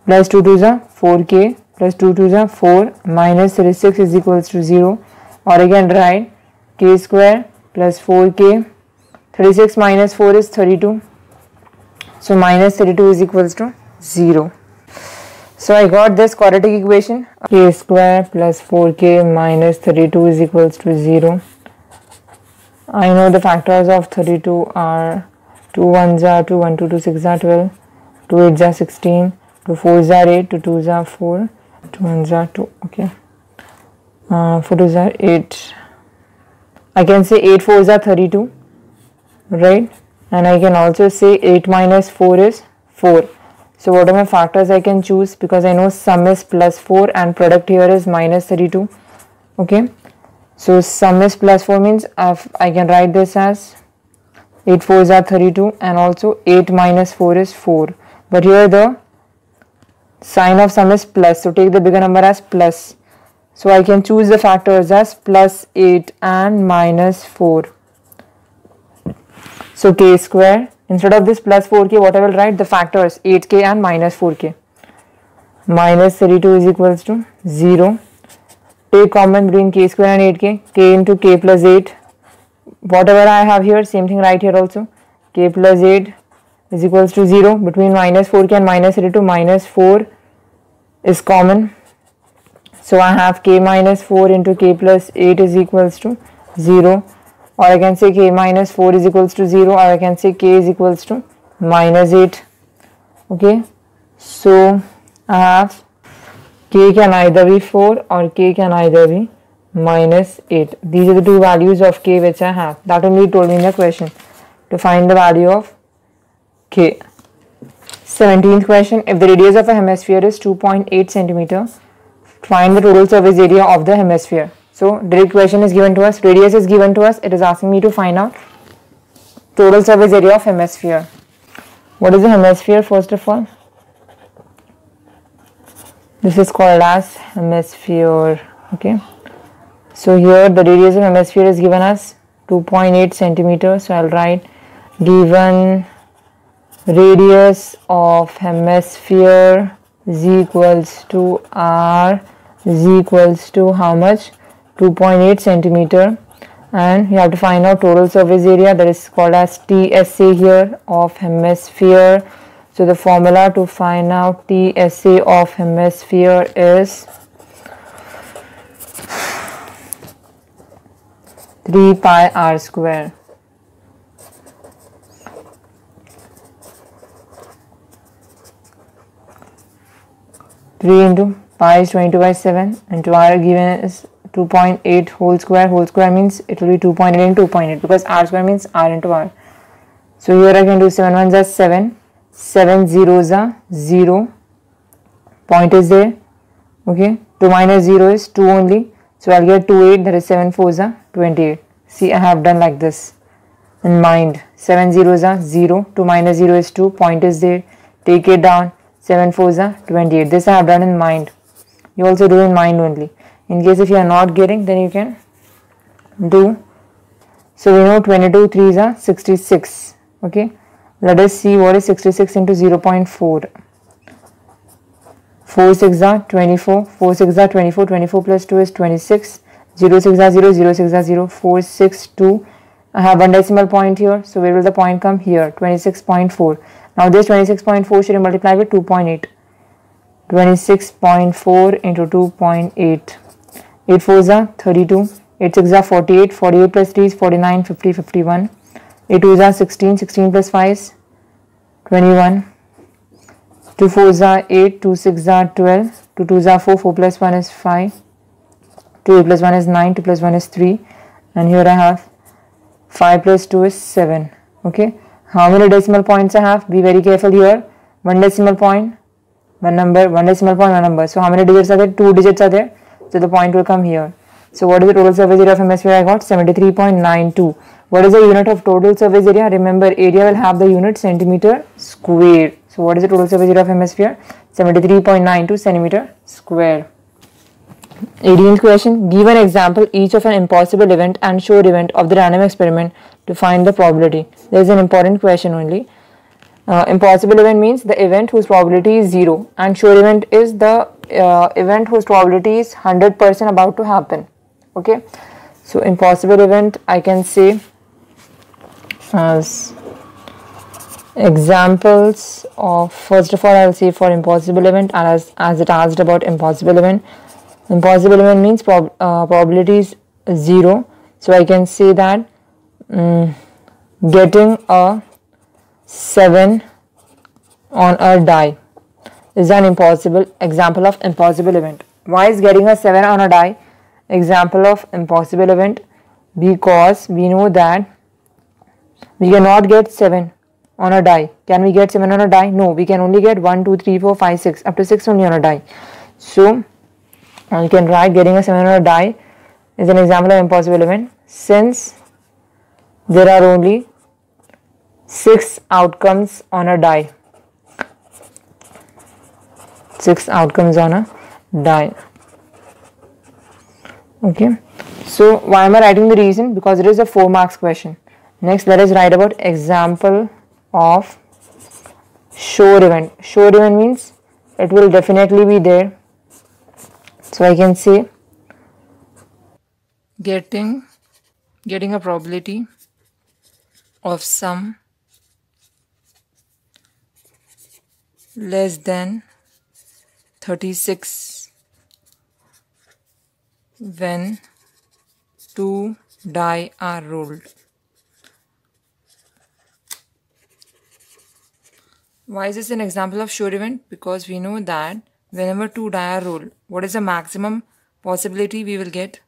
Speaker 1: plus 2 2s are 4k plus 2 2s are 4 minus 36 is equals to 0. Or again write k square plus 4k. 36 minus 4 is 32. So minus 32 is equals to 0. So I got this quadratic equation. K square plus 4k minus 32 is equals to 0. I know the factors of 32 are 2 1s are 2, 1 2 2 6 are 12, 2 8s are 16, 2 4s are 8, 2 2s are 4, 2 1s are 2, okay. 4 2s are 8. I can say 8 4s are 32, right? And I can also say 8 minus 4 is 4. So what are my factors I can choose, because I know sum is plus 4 and product here is minus 32, okay. So sum is plus 4 means I can write this as 8 4s are 32 and also 8 minus 4 is 4. But here the sign of sum is plus, so take the bigger number as plus. So I can choose the factors as plus 8 and minus 4. So k square, instead of this plus 4k, what I will write? The factors 8k and minus 4k. Minus 32 is equals to 0. Take common between k square and 8k. K into k plus 8. Whatever I have here, same thing right here also. K plus 8 is equals to 0. Between minus 4k and minus 32, minus 4 is common. So I have k minus 4 into k plus 8 is equals to 0. Or I can say k minus 4 is equals to 0, or I can say k is equals to minus 8. Okay. So I have k can either be 4 or k can either be minus 8. These are the two values of k which I have. That only told me in the question to find the value of k. 17th question. If the radius of a hemisphere is 2.8 centimeter, find the total surface area of the hemisphere. So direct question is given to us, radius is given to us, it is asking me to find out total surface area of hemisphere. What is a hemisphere first of all? This is called as hemisphere, okay. So here the radius of hemisphere is given as 2.8 centimeters. So I'll write given radius of hemisphere is equals to r is equals to how much? 2.8 centimeter, and you have to find out total surface area, that is called as TSA here of hemisphere. So the formula to find out TSA of hemisphere is 3 pi r square. Three into pi is 22 by 7 and to r given is 2.8 whole square means it will be 2.8 into 2.8 because r square means r into r. So here I can do 7 1s are 7, 7 zeros are 0, point is there, okay. 2 minus 0 is 2 only, so I'll get 2 8, that is 7 4s are 28. See, I have done like this in mind. 7 zeros are 0, 2 minus 0 is 2, point is there, take it down, 7 4s are 28. This I have done in mind. You also do in mind only. In case if you are not getting, then you can do. So we know 22 3s are 66. Okay. Let us see what is 66 into 0.4. 4 6 are 24. 4 6 are 24. 24 plus 2 is 26. 0 6 are 0. 0 6 are 0. 4 6 2. I have one decimal point here. So where will the point come? Here. 26.4. Now this 26.4 should be multiplied with 2.8. 26.4 into 2.8. 8 4s are 32, 8 6s are 48, 48 plus 3 is 49, 50, 51, 8 2s are 16, 16 plus 5 is 21, 2 4s are 8, 2 6s are 12, 2 2s are 4, 4 plus 1 is 5, 2 plus 1 is 9, 2 plus 1 is 3, and here I have 5 plus 2 is 7. Okay, how many decimal points I have? Be very careful here. One decimal point, one number, one decimal point, one number. So how many digits are there? 2 digits are there. So the point will come here. So what is the total surface area of hemisphere I got? 73.92. What is the unit of total surface area? Remember, area will have the unit centimeter square. So what is the total surface area of hemisphere? 73.92 centimeter square. 18th question. Give an example each of an impossible event and sure event of the random experiment to find the probability. There is an important question only. Impossible event means the event whose probability is 0, and sure event is the event whose probability is 100% about to happen. Okay, so impossible event I can say as examples of, first of all I will say for impossible event, and as it asked about impossible event. Impossible event means probability is 0, so I can say that getting a 7 on a die is an impossible example of impossible event. Why is getting a 7 on a die example of impossible event? Because we know that we cannot get 7 on a die. Can we get 7 on a die? No, we can only get 1, 2, 3, 4, 5, 6, up to 6 only on a die. So you can write getting a 7 on a die is an example of impossible event, since there are only 6 outcomes on a die. 6 outcomes on a die. Okay, so why am I writing the reason? Because it is a 4 marks question. Next, let us write about example of sure event. Sure event means it will definitely be there. So I can say getting a probability of sum less than 36 when 2 die are rolled. Why is this an example of sure event? Because we know that whenever 2 die are rolled, what is the maximum possibility we will get?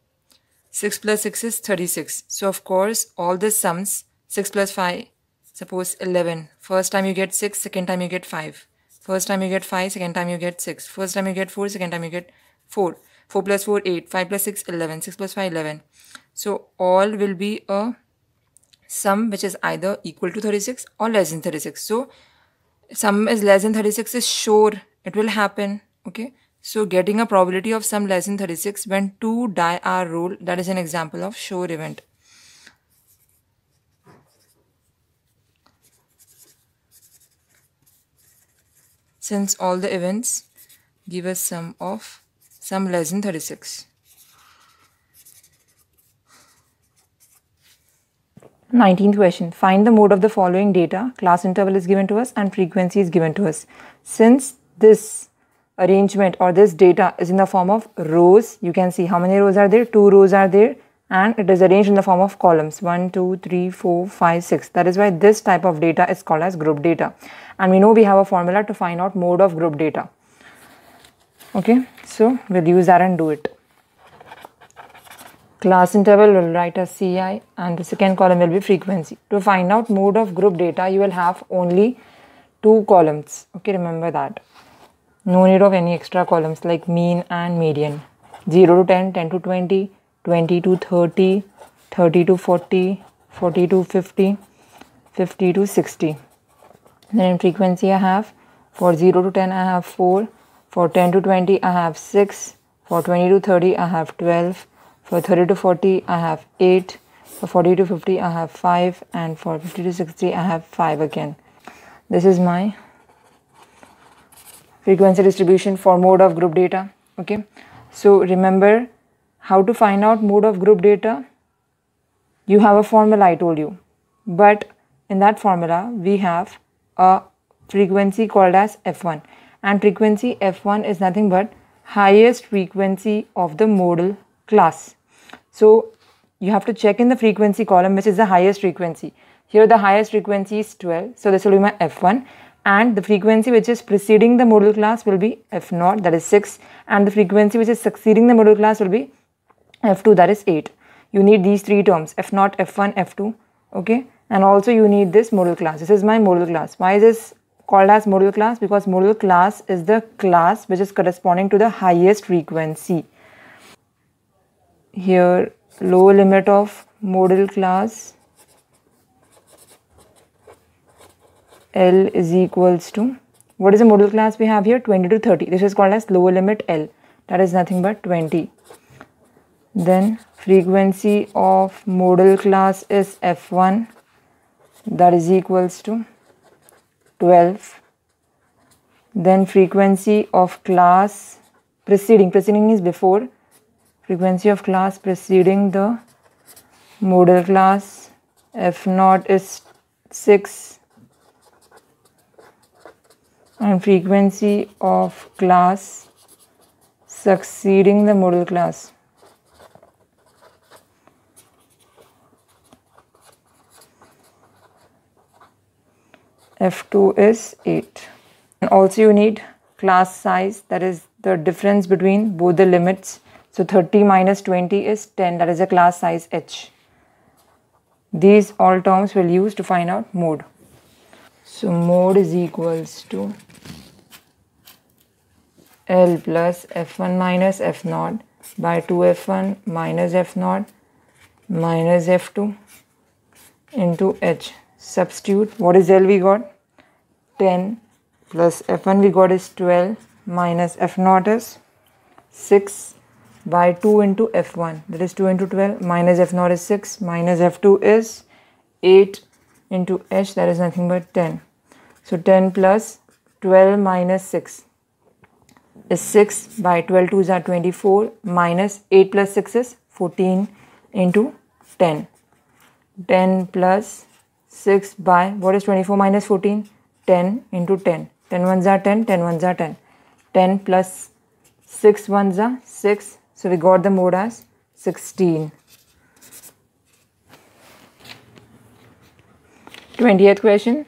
Speaker 1: 6 plus 6 is 36. So of course all the sums, 6 plus 5, suppose 11. First time you get 6, second time you get 5. First time you get 5, second time you get 6. First time you get 4, second time you get 4. 4 plus 4, 8. 5 plus 6, 11. 6 plus 5, 11. So all will be a sum which is either equal to 36 or less than 36. So sum is less than 36 is sure it will happen. Okay, so getting a probability of sum less than 36 when 2 die are rolled, that is an example of sure event. Since all the events give us sum of sum less than 36. 19th question. Find the mode of the following data. Class interval is given to us and frequency is given to us. Since this arrangement or this data is in the form of rows, you can see how many rows are there? 2 rows are there, and it is arranged in the form of columns 1, 2, 3, 4, 5, 6. That is why this type of data is called as group data. And we know we have a formula to find out mode of group data. Okay, so we'll use that and do it. Class interval will write as CI and the second column will be frequency. To find out mode of group data, you will have only 2 columns. Okay, remember that. No need of any extra columns like mean and median. 0 to 10, 10 to 20, 20 to 30, 30 to 40, 40 to 50, 50 to 60. Then in frequency I have, for 0 to 10 I have 4, for 10 to 20 I have 6, for 20 to 30 I have 12, for 30 to 40 I have 8, for 40 to 50 I have 5, and for 50 to 60 I have 5 again. This is my frequency distribution for mode of group data. Okay, so remember how to find out mode of group data. You have a formula I told you, but in that formula we have a frequency called as F1, and frequency F1 is nothing but highest frequency of the modal class. So you have to check in the frequency column which is the highest frequency. Here the highest frequency is 12, so this will be my F1, and the frequency which is preceding the modal class will be f0, that is 6, and the frequency which is succeeding the modal class will be f2, that is 8. You need these three terms, f0, f1, f2, okay, and also you need this modal class. This is my modal class. Why is this called as modal class? Because modal class is the class which is corresponding to the highest frequency. Here, lower limit of modal class L is equals to, what is the modal class we have here? 20 to 30. This is called as lower limit L. That is nothing but 20. Then frequency of modal class is F1, that is equals to 12. Then frequency of class preceding is before, frequency of class preceding the modal class F0 is 6. And frequency of class succeeding the modal class F2 is 8. And also you need class size, that is the difference between both the limits. So 30 minus 20 is 10, that is a class size H. These all terms we'll use to find out mode. So mode is equals to L plus F1 minus F0 by 2F1 minus F0 minus F2 into H. Substitute, what is L we got? 10 plus F1 we got is 12 minus F0 is 6 by 2 into F1, that is 2 into 12 minus F0 is 6 minus F2 is 8 into H, that is nothing but 10. So 10 plus 12 minus 6 is 6 by 12 2s are 24 minus 8 plus 6 is 14 into 10. 10 plus 6 by, what is 24 minus 14? 10 into 10. 10 ones are 10, 10 ones are 10. 10 plus 6 ones are 6. So we got the mode as 16. 20th question.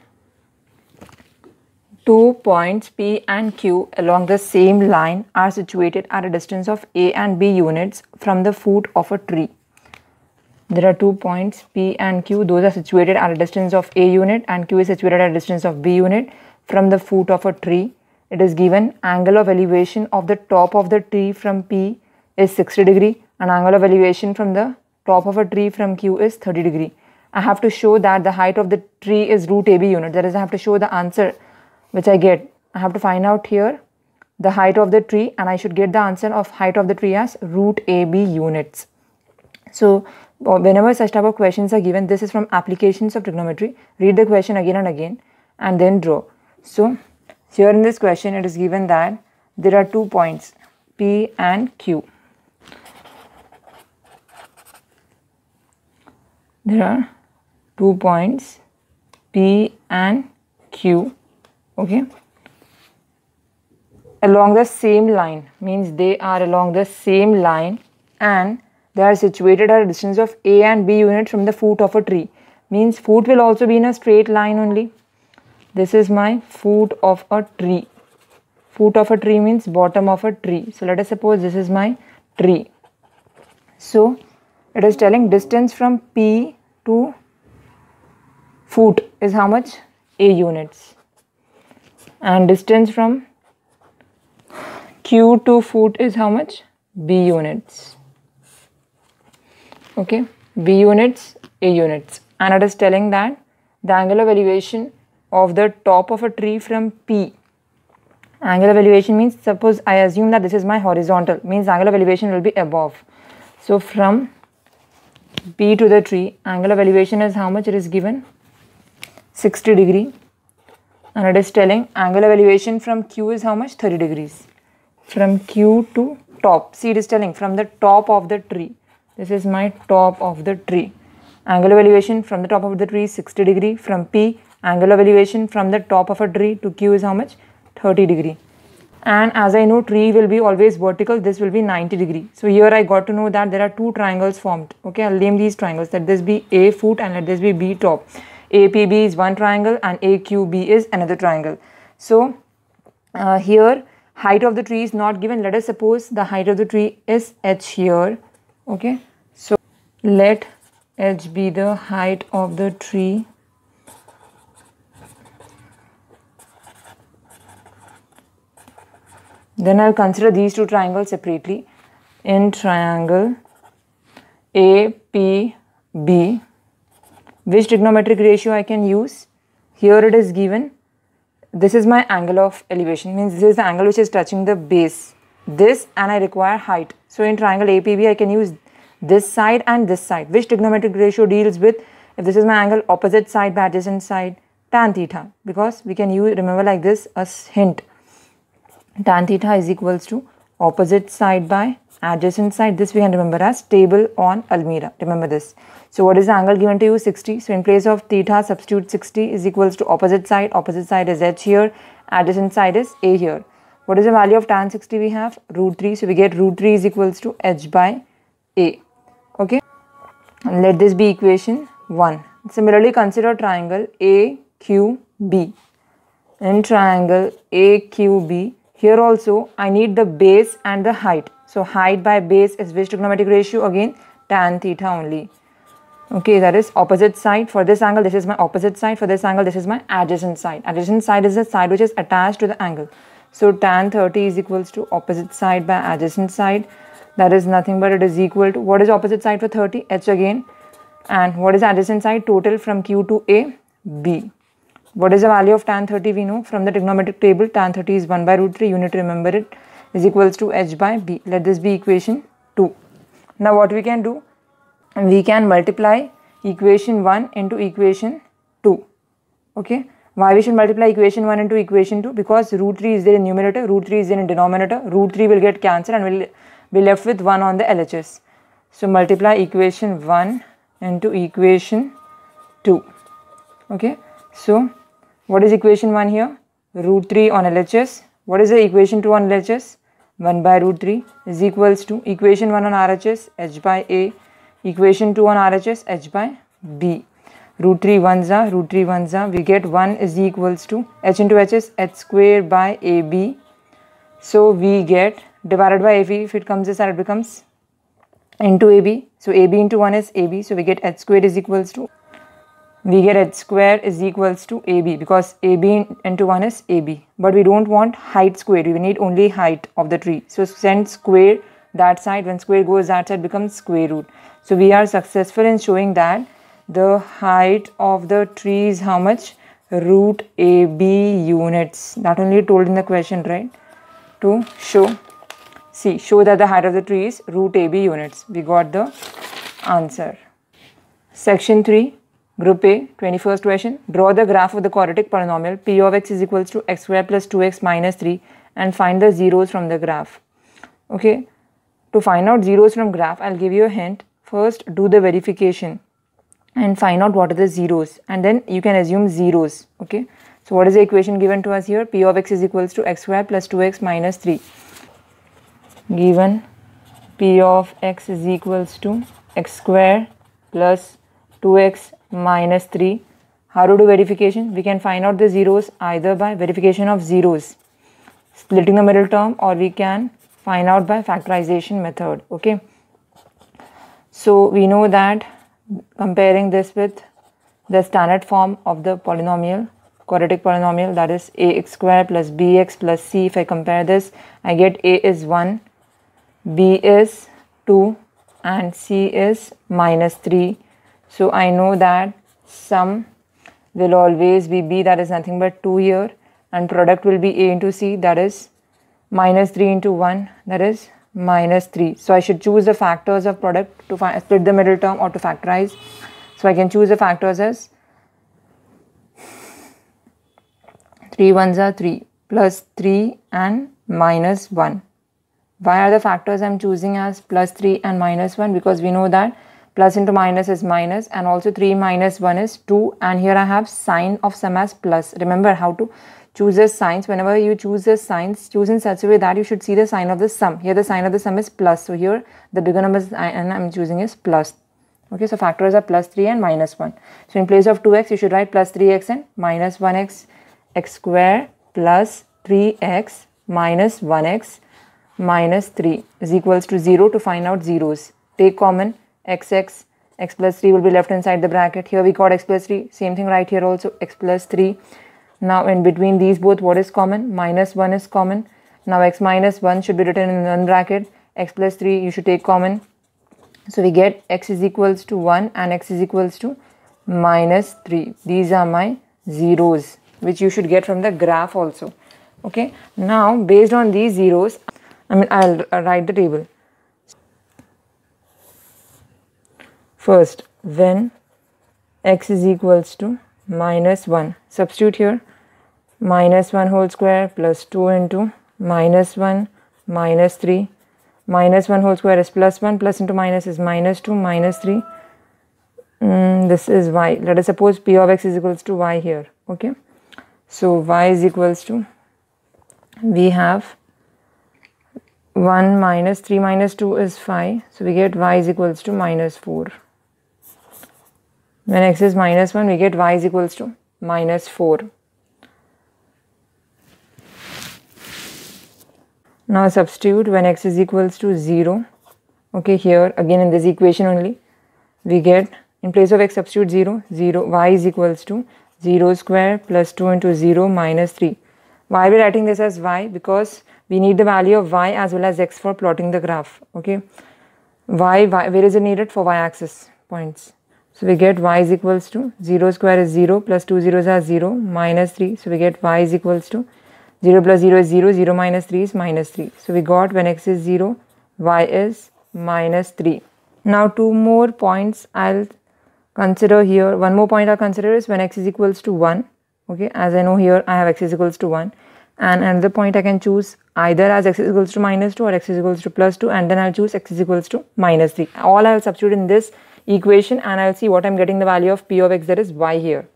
Speaker 1: 2 points P and Q along the same line are situated at a distance of A and B units from the foot of a tree. There are 2 points P and Q. Those are situated at a distance of A unit and Q is situated at a distance of B unit from the foot of a tree. It is given angle of elevation of the top of the tree from P is 60 degree and angle of elevation from the top of a tree from Q is 30 degree. I have to show that the height of the tree is root AB unit. That is, I have to show the answer which I get. I have to find out here the height of the tree and I should get the answer of height of the tree as root AB units. So whenever such type of questions are given, this is from applications of trigonometry. Read the question again and again and then draw. So here in this question it is given that there are 2 points P and Q. There are 2 points P and Q, okay, along the same line, means they are along the same line and they are situated at a distance of A and B units from the foot of a tree. Means foot will also be in a straight line only. This is my foot of a tree. Foot of a tree means bottom of a tree. So let us suppose this is my tree. So it is telling distance from P to foot is how much? A units. And distance from Q to foot is how much? B units. Okay, B units, A units. And it is telling that the angle of elevation of the top of a tree from P. Angle of elevation means, suppose I assume that this is my horizontal, means angle of elevation will be above. So from P to the tree, angle of elevation is how much? It is given 60 degree. And it is telling angle of elevation from Q is how much? 30 degrees. From Q to top. See, it is telling from the top of the tree. This is my top of the tree. Angle of elevation from the top of the tree is 60 degree. From P, angle of elevation from the top of a tree to Q is how much? 30 degree. And as I know, tree will be always vertical. This will be 90 degree. So here I got to know that there are 2 triangles formed. Okay, I'll name these triangles. Let this be A foot and let this be B top. APB is one triangle and AQB is another triangle. So here height of the tree is not given. Let us suppose the height of the tree is h here. Okay, so let h be the height of the tree. Then I'll consider these two triangles separately. In triangle APB, which trigonometric ratio I can use? Here it is given. This is my angle of elevation, means this is the angle which is touching the base. This, and I require height. So in triangle APB, I can use this side and this side. Which trigonometric ratio deals with, if this is my angle, opposite side by adjacent side, tan theta. Because we can use, remember like this, a hint. Tan theta is equals to opposite side by adjacent side. This we can remember as table on Almira. Remember this. So what is the angle given to you? 60. So in place of theta, substitute 60 is equals to opposite side. Opposite side is h here. Adjacent side is a here. What is the value of tan 60 we have? Root 3. So we get root 3 is equals to h by a. Okay. And let this be equation 1. Similarly, consider triangle AQB. In triangle AQB, here also I need the base and the height. So height by base is which trigonometric ratio? Again tan theta only. Okay, that is opposite side. For this angle, this is my opposite side. For this angle, this is my adjacent side. Adjacent side is the side which is attached to the angle. So tan 30 is equals to opposite side by adjacent side. That is nothing but it is equal to, what is opposite side for 30? H again. And what is adjacent side? Total from Q to A, B. What is the value of tan 30? We know from the trigonometric table, tan 30 is 1 by root 3. You need to remember it, is equals to h by b. Let this be equation 2. Now what we can do? We can multiply equation 1 into equation 2. Okay. Why we should multiply equation 1 into equation 2? Because root 3 is there in numerator, root 3 is there in denominator. Root 3 will get cancelled and will be left with 1 on the LHS. So multiply equation 1 into equation 2. Okay. So what is equation 1 here? Root 3 on LHS. What is the equation 2 on LHS? 1 by root 3 is equals to equation 1 on RHS, h by a. Equation 2 on RHS, h by b. Root 3 ones are, root 3 ones are. We get 1 is equals to h into h is h square by ab. So we get divided by ab. If it comes this side, it becomes into ab. So ab into 1 is ab. So we get h square is equals to, we get h square is equals to ab, because ab into 1 is ab. But we don't want height square. We need only height of the tree. So send square that side. When square goes that side, becomes square root. So we are successful in showing that the height of the tree is how much? Root AB units. That only told in the question, right? To show, see, show that the height of the tree is root AB units. We got the answer. Section 3, Group A, 21st question. Draw the graph of the quadratic polynomial p of x is equals to x square plus 2x minus 3 and find the zeros from the graph. Okay. To find out zeros from graph, I'll give you a hint. First, do the verification and find out what are the zeros, and then you can assume zeros. Okay. So what is the equation given to us here? P of x is equals to x square plus 2x minus 3. Given P of x is equals to x square plus 2x minus 3. How to do verification? We can find out the zeros either by verification of zeros, splitting the middle term, or we can find out by factorization method. Okay. So we know that comparing this with the standard form of the polynomial, quadratic polynomial, that is ax square plus bx plus c. If I compare this, I get a is 1, b is 2 and c is minus 3. So I know that sum will always be b, that is nothing but 2 here, and product will be a into c, that is minus 3 into 1, that is minus 3. So I should choose the factors of product to split the middle term or to factorize. So I can choose the factors as 3 ones are 3 plus 3 and minus 1. Why are the factors I am choosing as plus 3 and minus 1? Because we know that plus into minus is minus, and also 3 minus 1 is 2, and here I have sign of sum as plus. Remember how to choose the signs. Whenever you choose the signs, choose in such a way that you should see the sign of the sum. Here the sign of the sum is plus. So here the bigger number I am choosing is plus. Okay, so factors are plus 3 and minus 1. So in place of 2x, you should write plus 3x and minus 1x, x square plus 3x minus 1x minus 3 is equals to 0 to find out zeros. Take common xx, x plus 3 will be left inside the bracket. Here we got x plus 3, same thing right here also, x plus 3. Now in between these both, what is common? Minus 1 is common. Now x minus 1 should be written in one bracket, x plus 3 you should take common. So we get x is equals to 1 and x is equals to minus 3. These are my zeros, which you should get from the graph also. Okay, now based on these zeros, I'll write the table. First, when x is equals to minus 1, substitute here, minus 1 whole square plus 2 into minus 1 minus 3. Minus 1 whole square is plus 1, plus into minus is minus 2, minus 3. This is y. Let us suppose p of x is equals to y here. Okay. So y is equals to, we have 1 minus 3 minus 2 is 5. So we get y is equals to minus 4. When x is minus 1, we get y is equals to minus 4. Now substitute when x is equals to 0. Okay, here again in this equation only, we get, in place of x substitute 0, y is equals to 0 square plus 2 into 0 minus 3. Why are we writing this as y? Because we need the value of y as well as x for plotting the graph. Okay, y, where is it needed? For y-axis points. So we get y is equals to 0 square is 0 plus 2 zeros are 0 minus 3. So we get y is equals to 0 plus 0 is 0, 0 minus 3 is minus 3. So we got when x is 0, y is minus 3. Now two more points I'll consider here. One more point I'll consider is when x is equals to 1. Okay, as I know here I have x is equals to 1. And another point I can choose either as x is equals to minus 2 or x is equals to plus 2, and then I'll choose x is equals to minus 3. All I'll substitute in this equation and I'll see what I'm getting the value of p of x, that is y here.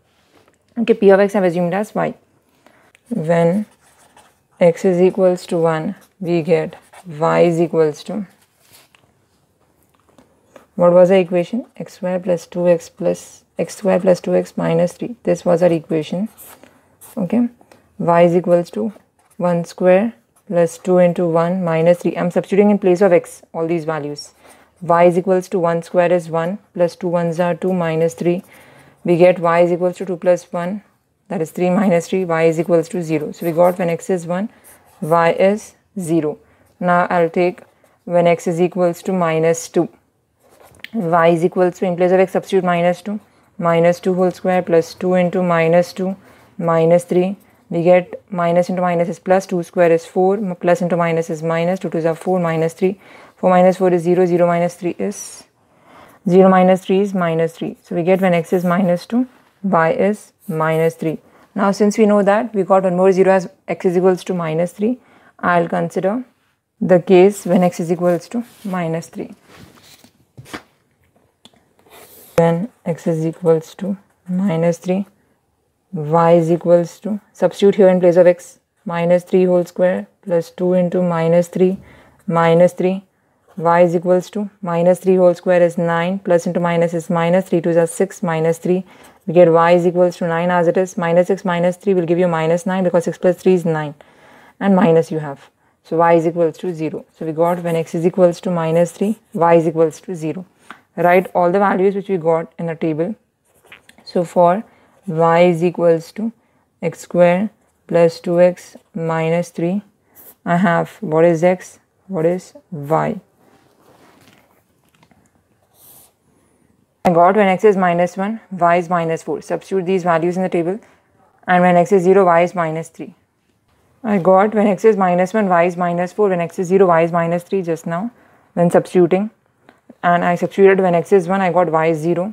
Speaker 1: Okay, p of x I've assumed as y. When x is equals to 1, we get y is equals to, what was the equation? X square plus 2x plus x square plus 2x minus 3. This was our equation. Okay, y is equals to 1 square plus 2 into 1 minus 3. I'm substituting in place of x all these values. Y is equals to 1 square is 1 plus 2 ones are 2 minus 3. We get y is equals to 2 plus 1, that is 3 minus 3, y is equals to 0. So we got when x is 1, y is 0. Now I'll take when x is equals to minus 2. Y is equals to, in place of x substitute minus 2. Minus 2 whole square plus 2 into minus 2 minus 3. We get minus into minus is plus, 2 square is 4, plus into minus is minus, 2 2s are 4, minus 3. 4 minus 4 is 0, 0 minus 3 is, 0 minus 3 is minus 3. So we get when x is minus 2, y is minus 3. Now since we know that we got one more 0 as x is equals to minus 3, I'll consider the case when x is equals to minus 3. When x is equals to minus 3, y is equals to, substitute here in place of x, minus 3 whole square plus 2 into minus 3 minus 3. Y is equals to minus 3 whole square is 9, plus into minus is minus, 3 2s are 6 minus 3. We get y is equals to 9 as it is. Minus 6 minus 3 will give you minus 9 because 6 plus 3 is 9 and minus you have. So y is equals to 0. So we got when x is equals to minus 3, y is equals to 0. Write all the values which we got in the table. So for y is equals to x square plus 2x minus 3, I have what is x, what is y. I got when x is minus 1, y is minus 4. Substitute these values in the table. And when x is 0, y is minus 3. I got when x is minus 1, y is minus 4. When x is 0, y is minus 3 just now when substituting. And I substituted when x is 1, I got y is 0.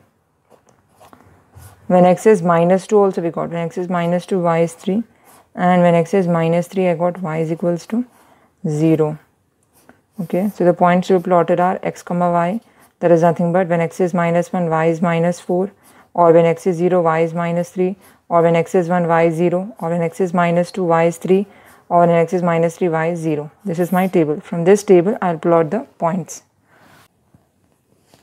Speaker 1: When x is minus 2 also we got. When x is minus 2, y is 3. And when x is minus 3, I got y is equals to 0. Okay, so the points we plotted are x comma y. That is nothing but when x is minus 1, y is minus 4, or when x is 0, y is minus 3, or when x is 1, y is 0, or when x is minus 2, y is 3, or when x is minus 3, y is 0. This is my table. From this table, I'll plot the points.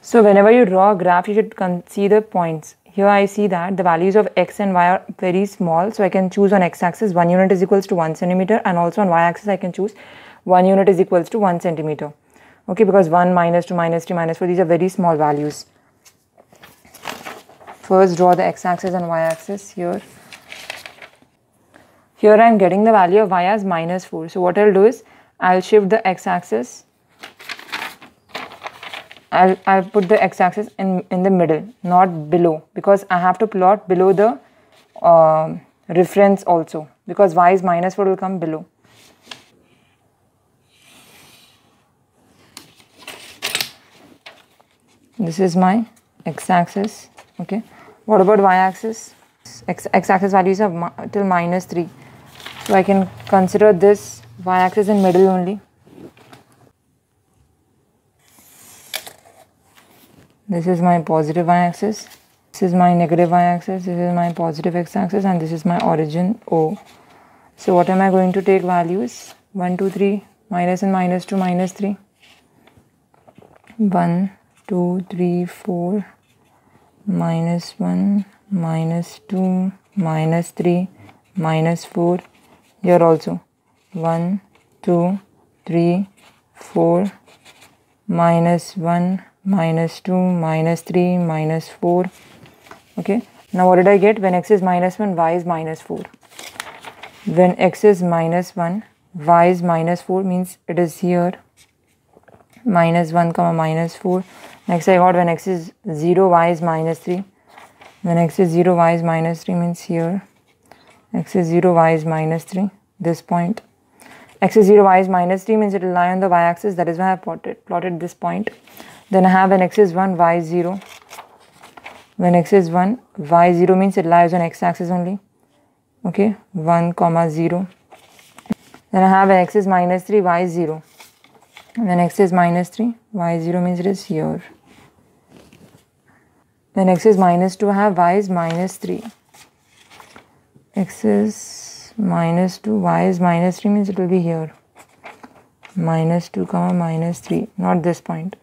Speaker 1: So whenever you draw a graph, you should see the points. Here I see that the values of x and y are very small, so I can choose on x-axis 1 unit is equals to 1 centimeter, and also on y-axis I can choose 1 unit is equals to 1 centimeter. Okay, because 1, minus 2, minus 3, minus 4, these are very small values. First draw the x-axis and y-axis here. Here I am getting the value of y as minus 4. So what I'll do is, I'll shift the x-axis. I'll put the x-axis in the middle, not below, because I have to plot below the reference also, because y is minus 4 will come below. This is my x-axis. Okay. What about y-axis? X-axis values are till minus 3. So I can consider this y-axis in middle only. This is my positive y-axis. This is my negative y-axis. This is my positive x-axis, and this is my origin O. So what am I going to take values? 1, 2, 3, minus and minus 2, minus 3. 1, 2, 3, 4, minus 1, minus 2, minus 3, minus 4. Here also 1, 2, 3, 4, minus 1, minus 2, minus 3, minus 4. Okay. Now what did I get? When x is minus 1, y is minus 4. When x is minus 1, y is minus 4 means it is here. Minus 1 comma minus 4. Next I got when x is 0, y is minus 3. When x is 0, y is minus 3 means here. X is 0, y is minus 3. This point. X is 0, y is minus 3 means it will lie on the y-axis. That is why I have plotted this point. Then I have when x is 1, y is 0. When x is 1, y 0 means it lies on x-axis only. Okay, 1 comma 0. Then I have when x is minus 3, y is 0. When x is minus 3, y 0 means it is here. When x is minus 2, I have y is minus 3. X is minus 2, y is minus 3 means it will be here. Minus 2 comma minus 3, not this point.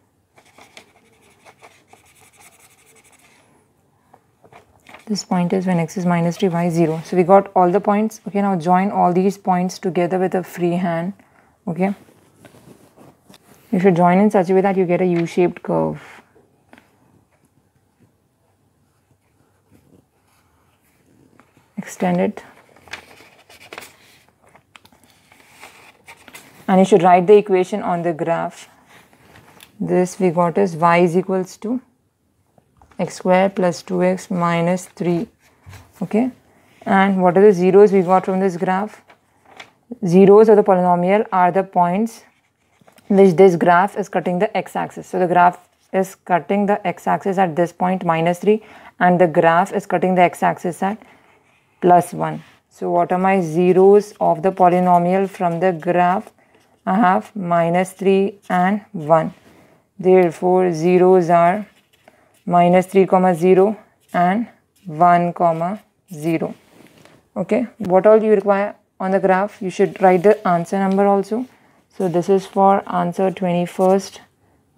Speaker 1: This point is when x is minus 3, y 0. So we got all the points. Okay, now join all these points together with a free hand. Okay. You should join in such a way that you get a U-shaped curve. Extend it. And you should write the equation on the graph. This we got is y is equals to x square plus 2x minus 3. Okay. And what are the zeros we got from this graph? Zeros of the polynomial are the points which this graph is cutting the x-axis. So the graph is cutting the x-axis at this point minus 3, and the graph is cutting the x-axis at plus 1. So what are my zeros of the polynomial from the graph? I have minus 3 and 1. Therefore zeros are minus 3 comma 0 and 1 comma 0. Okay, what all you require on the graph? You should write the answer number also. So this is for answer 21st.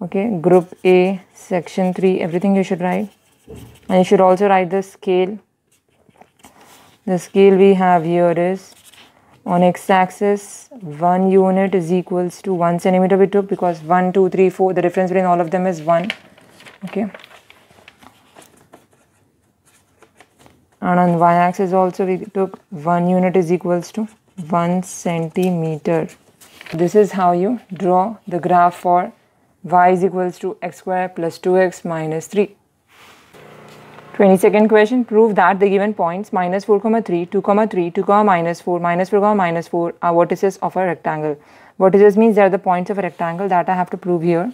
Speaker 1: Okay, group A, section 3, everything you should write. And you should also write the scale. The scale we have here is on x-axis 1 unit is equals to 1 centimeter we took, because 1, 2, 3, 4, the difference between all of them is 1. Okay. And on y-axis also we took 1 unit is equals to 1 centimeter. This is how you draw the graph for y is equals to x square plus 2x minus 3. 22nd question, prove that the given points minus 4, 3, 2, 3, 2, minus 4, minus 4, minus 4 are vertices of a rectangle. Vertices means they are the points of a rectangle that I have to prove here.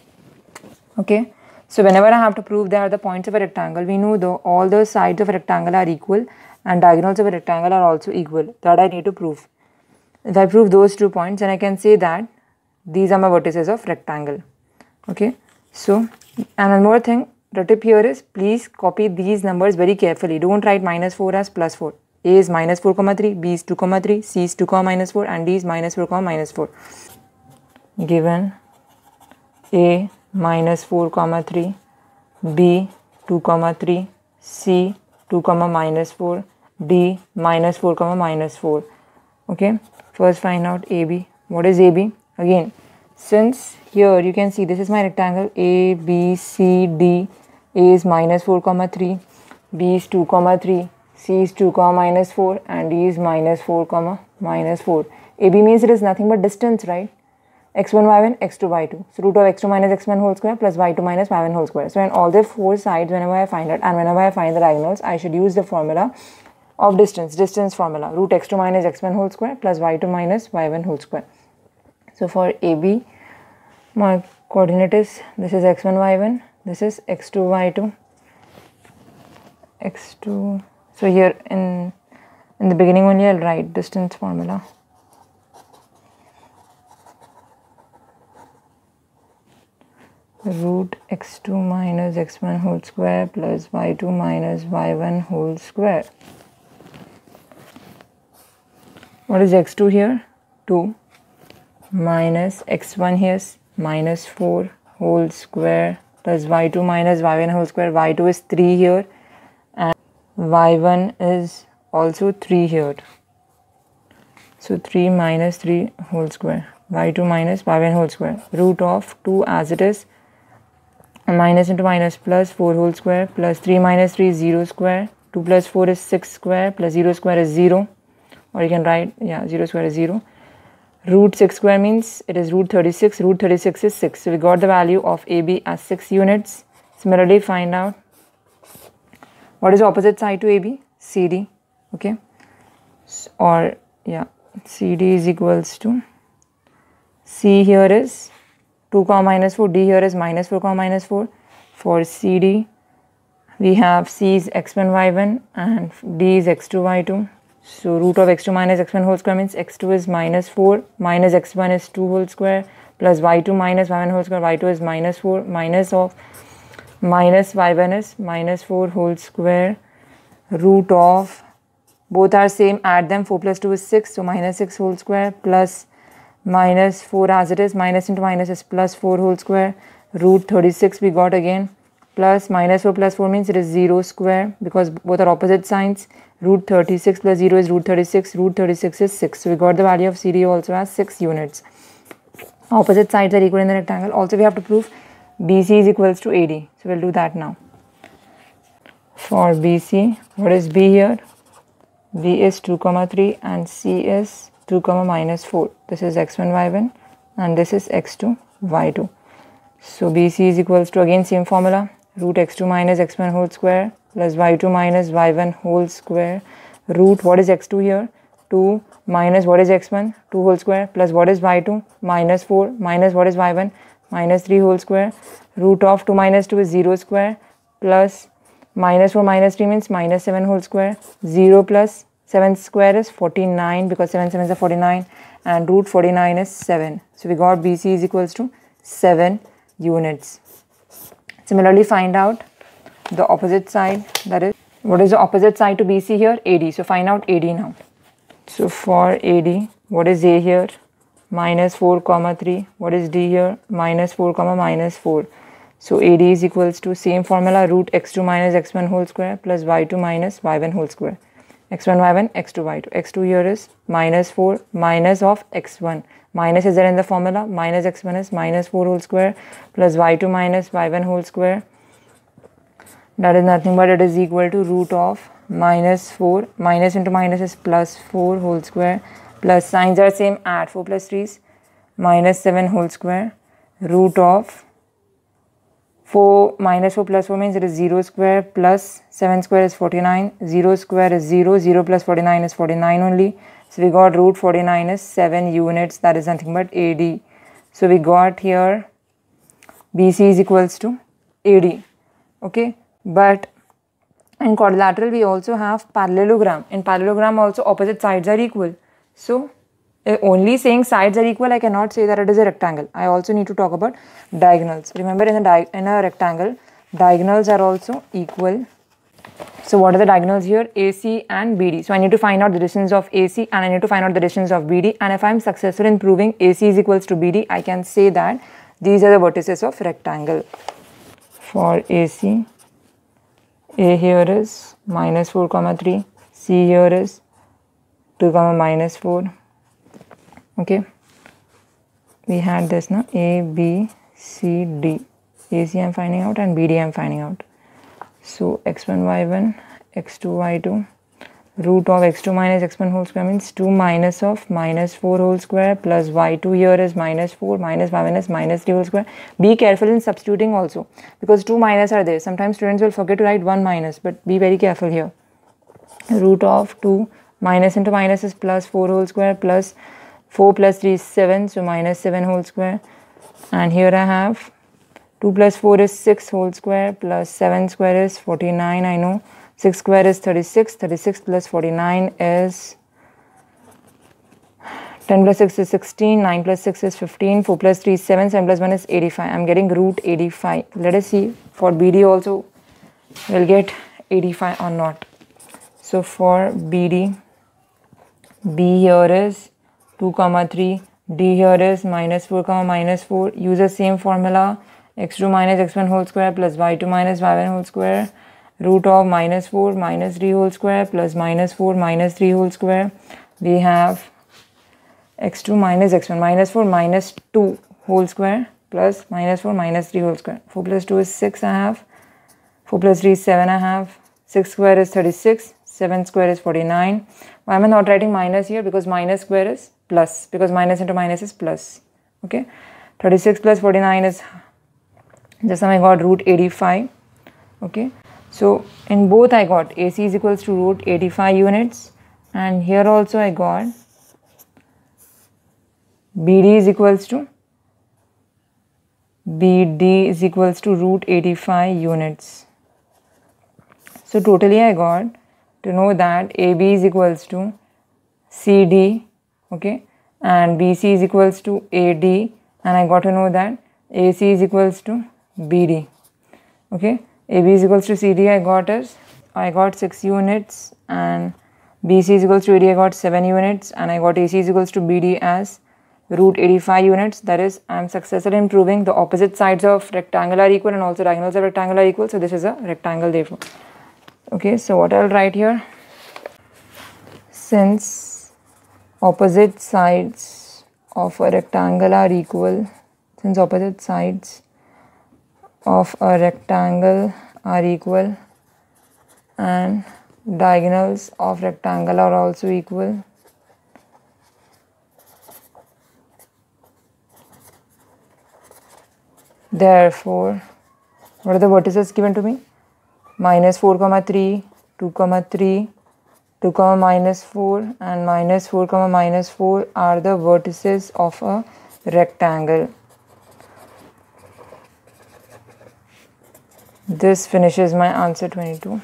Speaker 1: Okay. So whenever I have to prove they are the points of a rectangle, we know though all the sides of a rectangle are equal and diagonals of a rectangle are also equal. That I need to prove. If I prove those 2 points, then I can say that these are my vertices of rectangle. Okay. So, and one more thing, the tip here is please copy these numbers very carefully. Don't write minus 4 as plus 4. A is minus 4, 3, B is 2, 3, C is 2, minus 4 and D is minus 4, minus 4. Given A minus 4, 3, B 2 comma 3, C 2 comma minus 4, D minus 4 comma minus 4. Okay, first find out AB. What is AB? Again, since here you can see this is my rectangle A, B, C, D. A is minus 4 comma 3, B is 2 comma 3, C is 2 comma minus 4, and D is minus 4 comma minus 4. AB means it is nothing but distance, right? x1, y1, x2, y2. So root of x2 minus x1 whole square plus y2 minus y1 whole square. So in all the four sides, whenever I find it and whenever I find the diagonals, I should use the formula of distance formula. Root x2 minus x1 whole square plus y2 minus y1 whole square. So for AB, my coordinate is, this is x1, y1, this is x2, y2, x2. So here in the beginning only I'll write distance formula. Root x2 minus x1 whole square plus y2 minus y1 whole square. What is x2 here? 2 minus x1 here is minus 4 whole square plus y2 minus y1 whole square. y2 is 3 here and y1 is also 3 here. So 3 minus 3 whole square. y2 minus y1 whole square. Root of 2 as it is. Minus into minus plus 4 whole square plus 3 minus 3 is 0 square. 2 plus 4 is 6 square plus 0 square is 0. Or you can write, 0 square is 0. Root 6 square means it is root 36. Root 36 is 6. So we got the value of AB as 6 units. Similarly, find out what is opposite side to AB? CD. Okay. Or CD is equals to, C here is 2 comma minus 4, D here is minus 4 comma minus 4. For CD, we have C is x1, y1 and D is x2, y2. So root of x2 minus x1 whole square means x2 is minus 4, minus x1 is 2 whole square, plus y2 minus y1 whole square, y2 is minus 4, minus of minus y1 is minus 4 whole square. Root of, both are same, add them, 4 plus 2 is 6, so minus 6 whole square plus minus 4 as it is, minus into minus is plus 4 whole square. Root 36 we got again, plus minus 4 plus 4 means it is 0 square because both are opposite signs. Root 36 plus 0 is root 36, root 36 is 6. So we got the value of CD also as 6 units. Opposite sides are equal in the rectangle. Also we have to prove BC is equals to AD. So we'll do that now. For BC, what is B here? B is 2 comma 3 and C is 2 comma minus 4. This is x1, y1 and this is x2, y2. So BC is equals to, again same formula, root x2 minus x1 whole square plus y2 minus y1 whole square. Root, what is x2 here? 2 minus what is x1? 2 whole square plus what is y2? Minus 4 minus what is y1? Minus 3 whole square. Root of 2 minus 2 is 0 square plus minus 4 minus 3 means minus 7 whole square. 0 plus 7 square is 49 because 7 sevens are 49 and root 49 is 7. So we got BC is equals to 7 units. Similarly, find out the opposite side, that is, what is the opposite side to BC here? AD. So find out AD now. So for AD, what is A here? Minus 4 comma 3. What is D here? Minus 4 comma minus 4. So AD is equals to, same formula, root x2 minus x1 whole square plus y2 minus y1 whole square. x1, y1, x2, y2. x2 here is minus 4 minus of x1. Minus is there in the formula. Minus x1 is minus 4 whole square plus y2 minus y1 whole square. That is nothing but it is equal to root of minus 4. Minus into minus is plus 4 whole square plus signs are same, add 4 plus 3 is minus 7 whole square. Root of 4 minus 4 plus 4 means it is 0 square plus 7 square is 49. 0 square is 0. 0 plus 49 is 49 only. So we got root 49 is 7 units. That is nothing but AD. So we got here BC is equals to AD. Okay. But in quadrilateral we also have parallelogram. In parallelogram also opposite sides are equal. So only saying sides are equal, I cannot say that it is a rectangle. I also need to talk about diagonals. Remember in a rectangle, diagonals are also equal. So what are the diagonals here? AC and BD. So I need to find out the distance of AC and I need to find out the distance of BD. And if I am successful in proving AC is equals to BD, I can say that these are the vertices of rectangle. For AC, A here is minus 4 comma 3, C here is 2 comma minus 4. Okay, we had this now, A, B, C, D. AC I am finding out and BD I am finding out. So x1, y1, x2, y2, root of x2 minus x1 whole square means 2 minus of minus 4 whole square plus y2 here is minus 4 minus y1 is minus 3 whole square. Be careful in substituting also, because 2 minus are there. Sometimes students will forget to write 1 minus, but be very careful here. Root of 2 minus into minus is plus 4 whole square plus 4 plus 3 is 7, so minus 7 whole square. And here I have 2 plus 4 is 6 whole square plus 7 square is 49, I know. 6 square is 36, 36 plus 49 is 10 plus 6 is 16, 9 plus 6 is 15, 4 plus 3 is 7, 7 plus 1 is 85. I am getting root 85. Let us see for BD also we'll get 85 or not. So for BD, B here is 2 comma 3, D here is minus 4 comma minus 4. Use the same formula, x2 minus x1 whole square plus y2 minus y1 whole square, root of minus 4 minus 3 whole square plus minus 4 minus 3 whole square. We have x2 minus x1 minus 4 minus 2 whole square plus minus 4 minus 3 whole square. 4 plus 2 is 6 I have, 4 plus 3 is 7 I have, 6 square is 36, 7 square is 49. Why am I not writing minus here? Because minus square is plus, because minus into minus is plus. Okay, 36 plus 49 is, just now I got root 85. Okay, so in both I got AC is equals to root 85 units, and here also I got BD is equals to root 85 units. So totally I got to know that AB is equals to CD, okay, and BC is equals to AD, and I got to know that AC is equals to BD. Okay, AB is equals to CD I got 6 units, and BC is equals to AD I got 7 units, and I got AC is equals to BD as root 85 units. That is, I am successful in proving the opposite sides of rectangle are equal and also diagonals of rectangle are equal. So this is a rectangle therefore. Okay, so what I will write here, since opposite sides of a rectangle are equal, since opposite sides of a rectangle are equal and diagonals of rectangle are also equal, therefore what are the vertices given to me? Minus 4 comma 3, 2 comma 3, 2 comma minus 4 and minus 4 comma minus 4 are the vertices of a rectangle. This finishes my answer 22.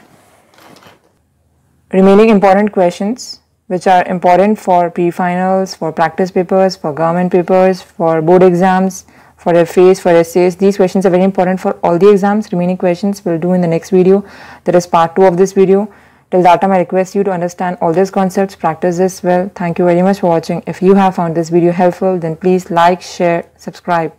Speaker 1: Remaining important questions which are important for pre-finals, for practice papers, for government papers, for board exams, for FAs, for essays. These questions are very important for all the exams. Remaining questions we'll do in the next video. That is part 2 of this video. Till that time I request you to understand all these concepts, practice this well. Thank you very much for watching. If you have found this video helpful, then please like, share, subscribe.